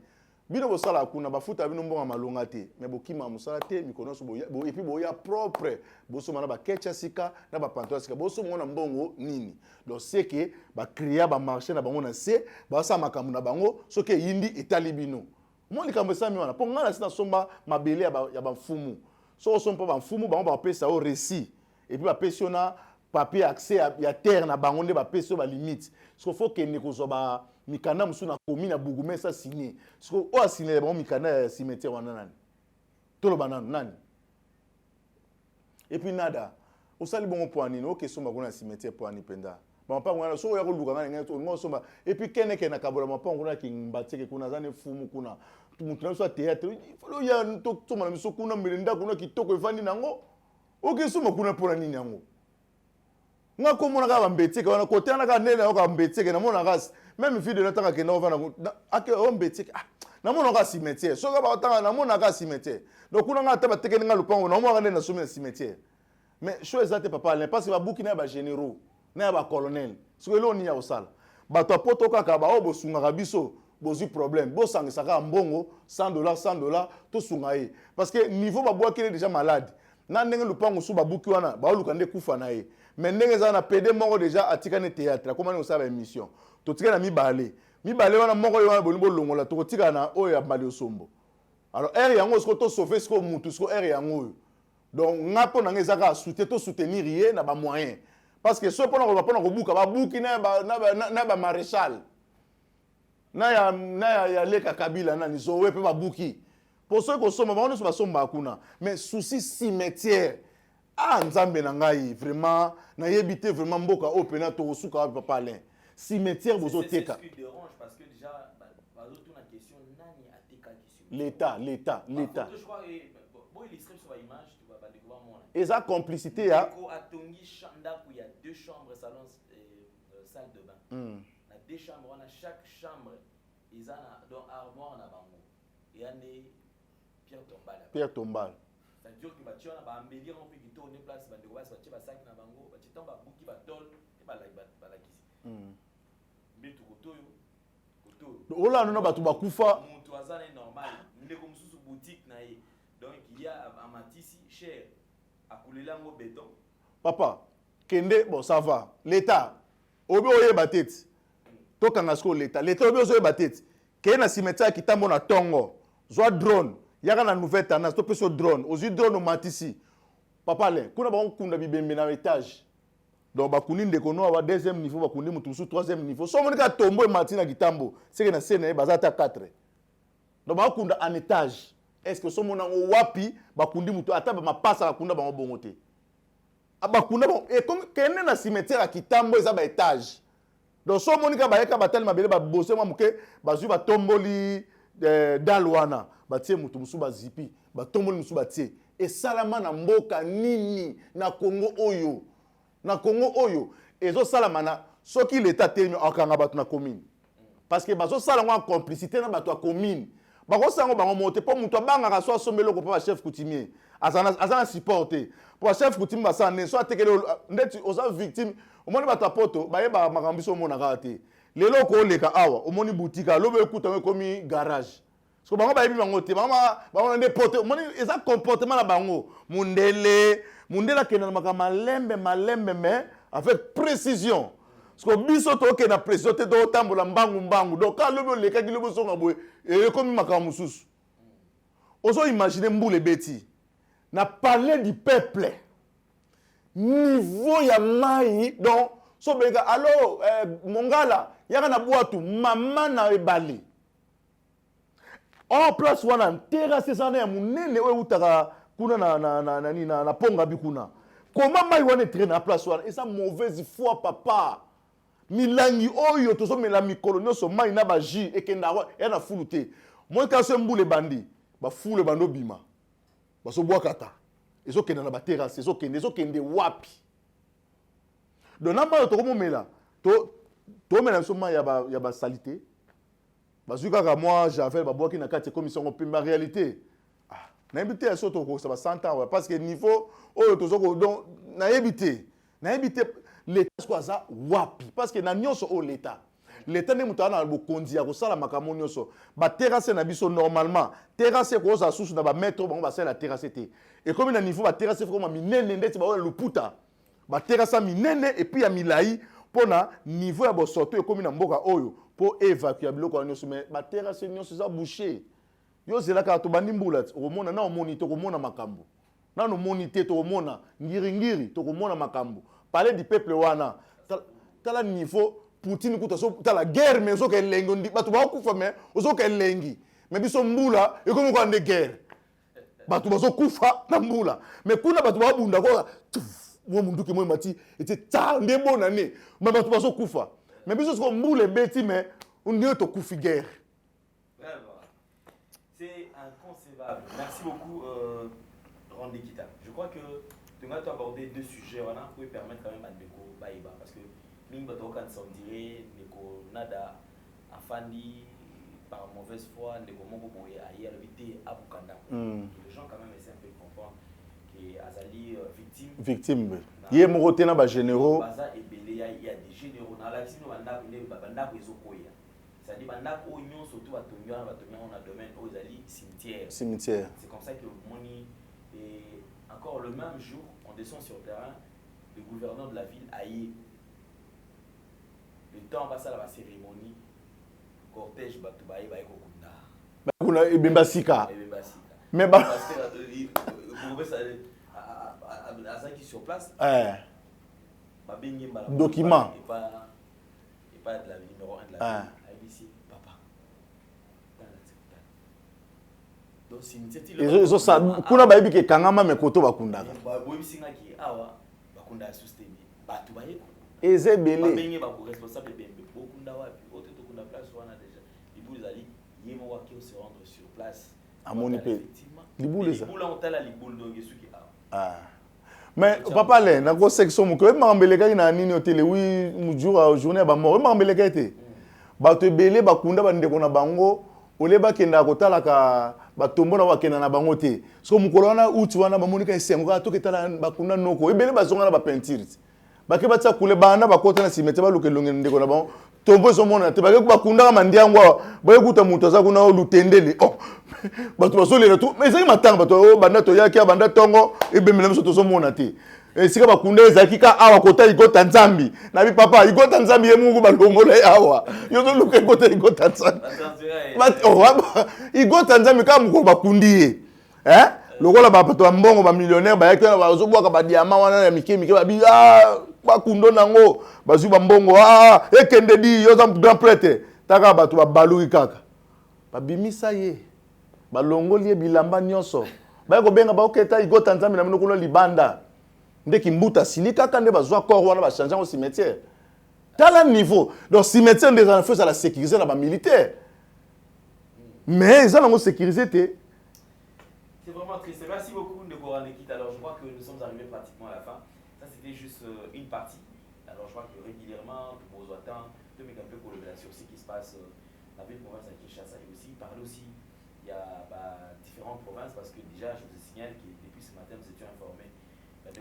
bino bosala kuna bafuta bino mbonga malonga te mais bokima musala te mikono so et puis boya propre bosoma na ba ketcha sika na ba pantoa sika bosoma na mbongo nini donc c'est que ba créer ba marché na bango na se ba sa makambu na bango soki yindi etali bino mo likambo sami wana po ngana sina somba mabele ya ba mfumu so somba ba mfumu bango ba pesa au récit et puis ba pesiona papier accès ya terre na bango nde ba peso ba limite so faut que ne ko zo ba mikanda musu na commune na Bougoume ça signé so o a signé ba mikanda cimetière wana nani tolo banana nani et puis nada o sali bongo poani no ke somba kuna cimetière poani penda ba pa ngana so ya ko luka ngana ngo somba et puis kene na kabola ma pa ngona ki mbateke kuna zane fumu kuna mutu na so théâtre falo ya to soma na miso kuna milinda kuna kitoko evandi nango o ke somba kuna pona nini yango nga ko mona ka mbeteke wana côté na ka nene ka mbeteke na mona gas même fille de nataka ke na ovana ake o mbeteke na mona ka cimetière so ka ba tanga na mona ka cimetière donc kuna nga taba teke nga lupango na mona ka nene na somi na cimetière mais chose ate papa Alain parce que babuki na ba généraux na ba colonel ce que l'on y a au sale bato poto kaka ba o bosunga biso bozu problème bo sangisaka mbongo $100 to sungaye parce que niveau ba boaki déjà malade na ndenge lupango su babuki wana ba luka nde kufa na ye mais ndenge za na PD moko déjà atika ne théâtre comment on sala émission to tika na mibale wana moko yo bolimbo longola to tika na oyo ya Mali Osombo alors R yango ce que to sauver ce que mutu ce que R yango donc ngapo na ngezaka soutenir ye na ba moyen parce que ce pendant ko pendant ko buka ba buki na ba maréchal na ya leka Kabila na nizowe pe ba buki pour ceux qui sont on se passe bakuna mais souci cimetière ah nzambe na ngai vraiment na yebité vraiment mboka opena to suka papa Alain cimetière bozo teka c'est ce qui dérange parce que déjà bazo tuna question nani ateka question l'état je crois bon illustrer sur l'image tu vas découvrir mon et ça complicité ya ko atongi chanda où il y a 2 chambres salon salle de bain na 2 chambres on a chaque chambre ils ont donc armoire na bango et ane Pierre Tombal. Ça veut dire que tu as un embellir un peu qui tourne place, tu vas te faire sac na bango, tu t'en vas bouki batol et ba la kisi. Mais tu kotoyo. Ola no batu bakufa. Mon azana est normal. Ndeko mususu boutique na ye. Donc il y a à Matisi cher à couler lango béton. Papa, kende bon ça va. L'état obi oyeba tete. To kanga sko l'état obi oyeba tete. Ke na cimetière ki tambo na tongo. Zwa drone. Yaka na nouvelle tendance to peso drone ozi drone o Matisi papa Alain kuna ba kunda bibembe na étage donc ba kundi ndeko no ba deuxième niveau ba kundi mutu su troisième niveau so monika tombo e Matina kitambo c'est que na scène ba zata 4 donc ba kunda en étage est-ce que so mona wapi ba kundi mutu ata ba mapasa ba kunda ba bongote aba kunda bon et comme kene na cimetière kitambo eza ba étage donc so monika ba yeka batali mabele ba bosé mwa muke ba zu ba tomboli dalwana batie mutu musu bazipi batomboli musu batie esalama na mboka nini na Congo oyo ezo salama na soki l'état telemi akanga batu na commune parce que bazo sala ngwa complicité na batu ya commune bako sango bango mote po mutu abanga so asombelo ko pa chef coutumier azana supporter pour chef coutumier basana ne so atekele ndeti oza victime omoni batu apoto bayeba makambiso mona kate lelo ko leka awa omoni boutique lobe ekuta komi garage so bango bayebi bango te bango nde pote omoni eza comportement na bango mundela kena na malembe mais avec précision parce que biso to ke na précision te do tambola mbangu donc ka lobe leka ki lobe songa boye e komi makamu mususu ozo imaginer mbule beti na parler du peuple niveau ya mai donc so bega allo mongala yaka na bwatu mama na ebali en place wana terrasse sana ya munene oyo utaka kuna na ponga bikuna comment mai wana traîner na place wana et ça mauvaise foi papa milangi oyo to so mela mikolo nyoso mai na ba ji ekenda ya na fulute moi ka se mbule bandi ba fule bando bima ba so bwakata ezo kenda na ba terrasse ezo kende wapi donc na mai to ko mela to mela so mai ya ba salité bazukaka moi j'avais babwaki na kati commission ko pimba réalité na ebité ya soto ko ça va 100 ans parce que niveau oyo tozoko donc na ebité l'état quoi ça wapi parce que na nyonso o l'état ne mutana bokondi ya ko sala makamo nyonso ba terrasse na biso normalement terrasse ko za susu na ba metro bango ba sala terrasse te et comme na niveau ba terrasse ko ma minene ndeti ba wala luputa ba terrasse minene et puis ya milai pona niveau ya bosoto e komi na mboka oyo po évacuer biloko nyonso mais ba terrasse nyonso za boucher yo zela ka to bandi mbula omona na omoni to komona makambo na no monité to omona ngiri to komona makambo parler du peuple wana tala niveau Poutine kuta so tala guerre mais so ke lengo ndi batu ba kufa mais ozo ke lengi mais biso mbula e komi ko ande guerre batu bazo kufa na mbula mais kuna batu ba bunda ko mo mundu ke mo mati ete ta ndembo na ne mais batu bazo kufa mais biso so mbula beti mais on ne to kufi guerre. C'est inconcevable. Merci beaucoup, Rondikita. Je crois que tu vas aborder 2 sujets pour permettre quand même à Ndeko Baïba. Parce que Ming Batokan s'en dirait, Ndeko Nada, Afandi, par mauvaise foi, Ndeko Mongo Boye, Ayer, Vité, Abukanda. Les gens quand même essaient un peu de comprendre que et azali victime ye moko te na ba généraux baza ebele ya des généraux na la kisino banda ko ezokoya c'est-à-dire banda ko nyon surtout batongi on a domaine où ezali cimetière c'est comme ça que moni et encore le même jour on descend sur le terrain le gouverneur de la ville aïe le temps passe à la cérémonie cortège batubaye baye kokunda bakuna ebembasika mais ba parce que azaki sur place document et pas de la numéro 1 de la ville papa donc cimetière ils ont kuna bayebi ke kangama me koto bakundaka boyebi singaki awa bakunda ya système batu baye ezebele babenye bako responsable bembe bokunda wapi ote to kunda place wana déjà libu ezali yemo waki se rendre sur place amoni pe libu ça libu la ontala libu donc esuki mais papa le na go section mo ko mambeleka ina nini hôtel oui mujura journée ba mort mambeleka ete bato ebele bakunda bandeko na bango oleba kenda kotala ka batombo na wakenda na bango te so mukolo wana uti wana bamonika esengo ka to ketala bakunda noko ebele bazonga na ba peinture bake batsa kule bana bakota na cimetière baluke longe ndeko na bango tombo zo mona te bake bakunda ka mandiangwa baye kuta muto za kuna lutendele oh bato bazolera tout mais ezali matanga bato banda to yaki banda tongo ebemela mso to zo mona te esika bakunda ezaki ka awa kota igota nzambi na bi papa igota nzambi ye mungu balongola awa yozo luka igota nzambi igota nzambi ka mukolo bakundi lokola bato ba mbongo ba millionnaire ba yaki bazo bwaka ba diamant wana ya mike babi bakundo nango bazu ba mbongo ekende di yoza grand prêtre taka bato ba baluki kaka babimisa ye balongoli bilamba nyonso ba ko benga ba oketa igota nzambi na minokolo libanda ndeki mbuta silika kande bazwa corps wana ba changer au cimetière tala niveau donc cimetière des enfants à la sécuriser la militaire mais ils ont sécurité. C'est vraiment triste. Merci beaucoup de Goranekit. Alors je crois que nous sommes arrivés pratiquement à la fin. Ça c'était juste une partie. Alors je crois que régulièrement nous attend de mettre un peu pour le sur ce qui se passe dans la ville province à Kinshasa et aussi parler aussi il y a différentes provinces parce que déjà je vous signale que depuis ce matin nous étions informés et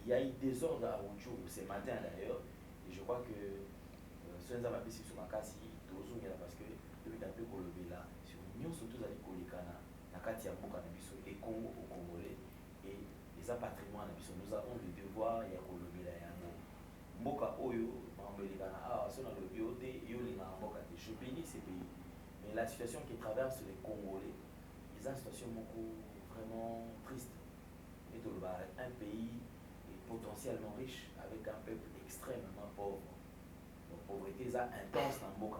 il y a eu des ordres à Rutshuru ce matin d'ailleurs et je crois que ce n'est pas sur ma casse parce que depuis un peu kolobela sur nous surtout à l'ikolikana na kati ya mboka na biso et Congo au Congolais et les patrimoine na biso nous avons le devoir ya kolobela yango mboka oyo mambelikana sona le bioté yo linga mboka te je bénis ces pays mais la situation qui traverse les Congolais ils ont une situation vraiment triste et de un pays potentiellement riche avec un peuple extrêmement pauvre. La pauvreté est intense dans le monde.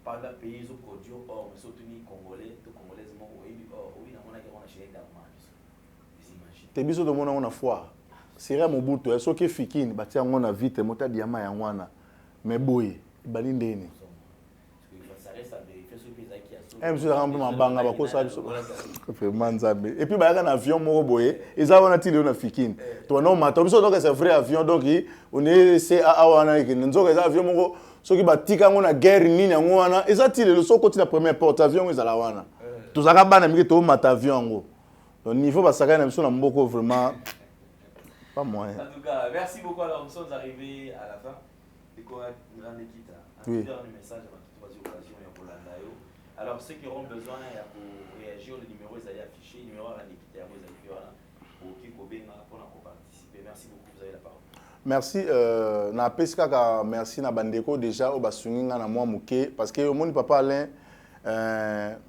Par le pays, ils ont produit or, mais surtout les Congolais, les Congolais, ils ont eu or. Oui, on a acheté d'argent. Te biso de mona ona foi. Sera Mobutu, eso ke fikini, batia ngona vite, mota diama ya ngwana. Mais boye, bali ndeni. Monsieur Rambo mabanga bakosa biso. Vraiment nzambe. Et puis bayaka na avion moko boye, eza wana tili na fikini. To na mata biso donc c'est vrai avion donc on est c'est a wana ke nzoka eza avion moko soki batika ngona guerre nini yango wana eza tili le soko ti na première porte avion eza la wana. To zaka bana miki to mata avion ngo. Donc niveau basaka na biso na mboko vraiment pas moyen. En tout cas, merci beaucoup. Alors nous sommes arrivés à la fin. C'est quoi une grande équipe. Un dernier message avant toute occasion pour l'Andayo. Alors ceux qui auront besoin pour réagir, le numéro est affiché, le numéro est affiché pour participer. Merci beaucoup, vous avez la parole. Merci na peska merci na bandeko déjà au basuninga na moi muke parce que mon papa Alain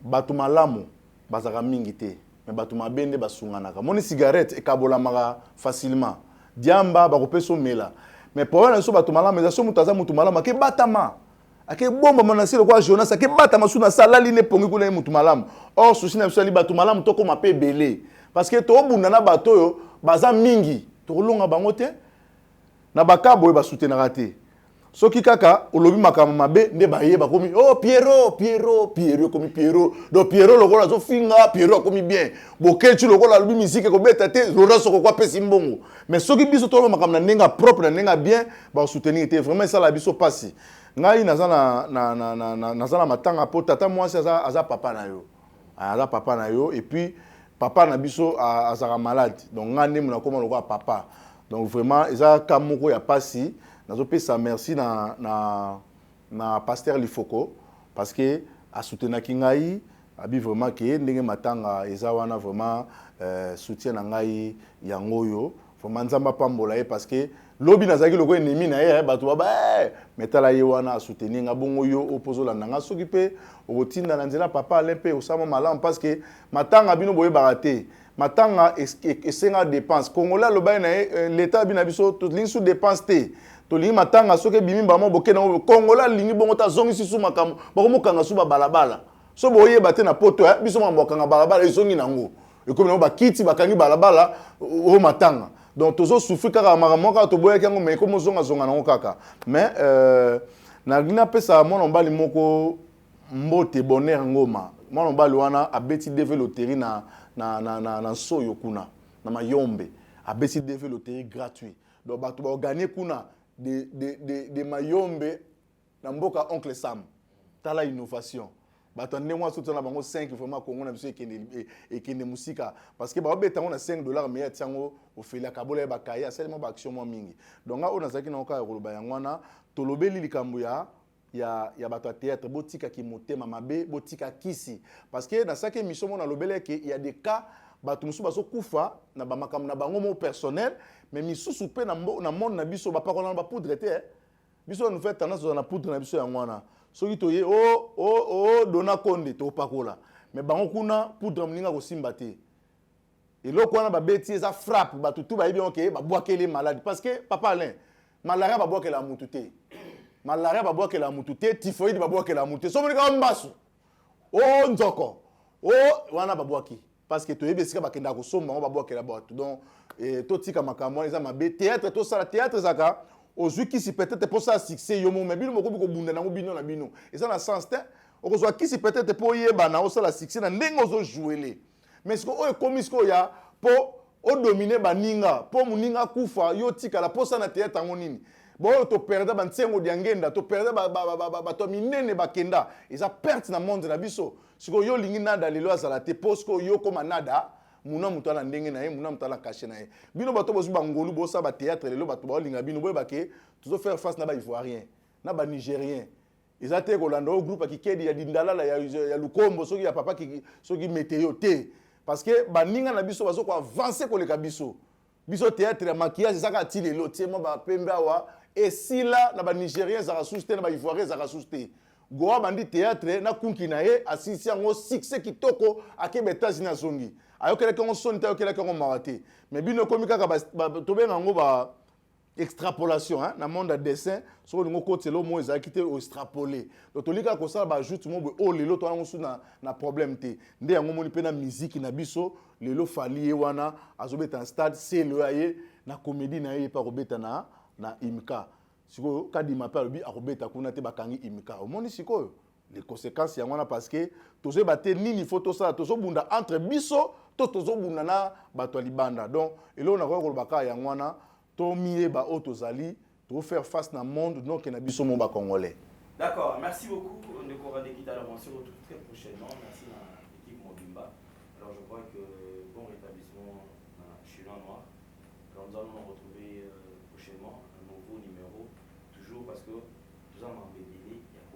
batu malamu bazaka mingi te mais batu mabende basunganaka moni cigarette e kabolamaka facilement diamba bakopeso mela mais pour na so batu malamu za so mutaza mutu malamu ke batama ake bomba monasile kwa Jonas ake batama suna salali ne pongi kuna mutu malamu or souci na so li batu malamu to ko mape belé parce que to bunda na bato yo baza mingi to longa bango te na bakabo ba soutenir raté soki kaka olobi makambo mabe nde bayeba komi oh Pierrot komi Pierrot donc Pierrot lokola zo finga Pierrot komi bien bokechi lokola alobi musique ko beta te lora soko kwa pesi mbongo mais soki biso tolo makambo na nenga propre na nenga bien ba soutenir te vraiment ça la biso passi ngai nazana matanga po tata mwasi aza papa na yo et puis papa na biso azara malade donc ngane mona koma lokola papa donc vraiment eza kamoko ya passi nazopesa merci na pasteur Lifoko parce que a soutenaki ngai abi vraiment que ndenge matanga eza wana vraiment soutien na ngai yangoyo vraiment nzamba pambola ye parce que lobi nazaki loko ennemi na ye bato ba metala ye wana soutenir nga bongo yo opozo la nanga soki pe otinda na nzela papa alempe osama malam parce que matanga bino boye baraté matanga esenga dépense congolais lo ba na l'état bina biso tout ligne sous dépense té to lingi matanga soki bimi bamo boke na congolais lingi bongo ta zongi sisu makambo bako mokanga suba balabala so boye baté na poto biso mokanga balabala ezongi nango ekomi na ba kiti bakangi balabala o matanga donc tozo souffrir kaka makambo kaka to boye kango mais comme zonga nango kaka mais na gina pesa mona mbali moko mbote bonheur ngoma mona mbali wana abeti deve loterie na soyo kuna na mayombe abeti deve loterie gratuit donc bato ba gagner kuna de mayombe na mboka oncle Sam tala innovation bato ndenge mwa soto na bango 5 vraiment Congo na biso ekende musika parce que ba beta on a $5 mais tiango ofela kabola ba kaya seulement ba action mo mingi donc nga ona zaki na oka koloba yangwana tolobeli likambo ya bato théâtre botika ki motema mabe botika kisi parce que na saki mission mo na lobele que il y a des cas bato musu baso kufa na ba makambo na bango mo personnel mais misusu pe na monde na biso ba pakola ba poudre te biso nous fait tendance na poudre na biso yangwana soki toye dona konde to pakola mais bango kuna poudre mninga ko simba te eloko wana ba beti eza frappe bato tout ba yebi OK ba boakele malade parce que papa Alain malaria ba boakela mutu te malaria ba boakela mutu te typhoïde ba boakela mutu te so monika mbasu nzoko wana ba boaki parce que toyebi sika ba kenda ko somba ba boakela bato donc to tika makambo eza mabe théâtre to sala théâtre zaka ozwi kisi peut-être pour ça succès yo mo mais bino moko bunda nango bino na bino eza na sens te okozwa kisi peut-être pour yeba na osala succès na ndenge ozo jouer mais ce que comme ce ya po o dominer baninga po muninga kufa yo tika la posa na théâtre ngo nini bon to perdre ba nsengo diangenda to perdre ba to minene bakenda eza perte na monde na biso siko yo lingi nada lelo azala te posko yo koma nada muna mutala ndenge na ye muna mutala caché na ye bino bato bozu bangolu bosa ba théâtre lelo bato ba linga bino boye bake tuzo faire face na ba ivoirien na ba nigérien ezate ko landa au groupe ki kedi ya dindala ya lukombo soki ya papa ki soki météo te parce que ba ninga na biso bazo ko avancer ko le kabiso biso théâtre ya maquillage zaka ti lelo tiema ba pemba wa et si là na ba nigérien za rasuste na ba ivoirien za rasuste goa bandi théâtre na kunki na ye asisi yango succès kitoko akebeta zina zongi ayokela kongo soni ayokela kongo mawate mais bino komi kaka to benga ngo ba extrapolation hein na monde de dessin so ngo kotelo mo ezaki te extrapoler donc to lika ko sala ba ajoute mo bo o lelo to ngo na problème te nde yango moni pe na musique na biso lelo fali wana azobeta stade c'est le aye na comédie na ye pa robeta na imka siko kadima pa lobi akobeta kuna te bakangi imka omoni siko les conséquences yangwana parce que tozo baté nini photo ça tozo bunda entre biso tozo bunda na bato libanda donc elo na ko baka yangwana to mié ba otozali to faire face na monde donc na biso mo ba congolais. D'accord, merci beaucoup on est Cora de Kitala on se retrouve très prochainement merci à l'équipe Mobimba. Alors je crois que bon rétablissement chez Noir. Alors nous allons nous retrouver prochainement un nouveau numéro toujours parce que nous allons en BDD il y a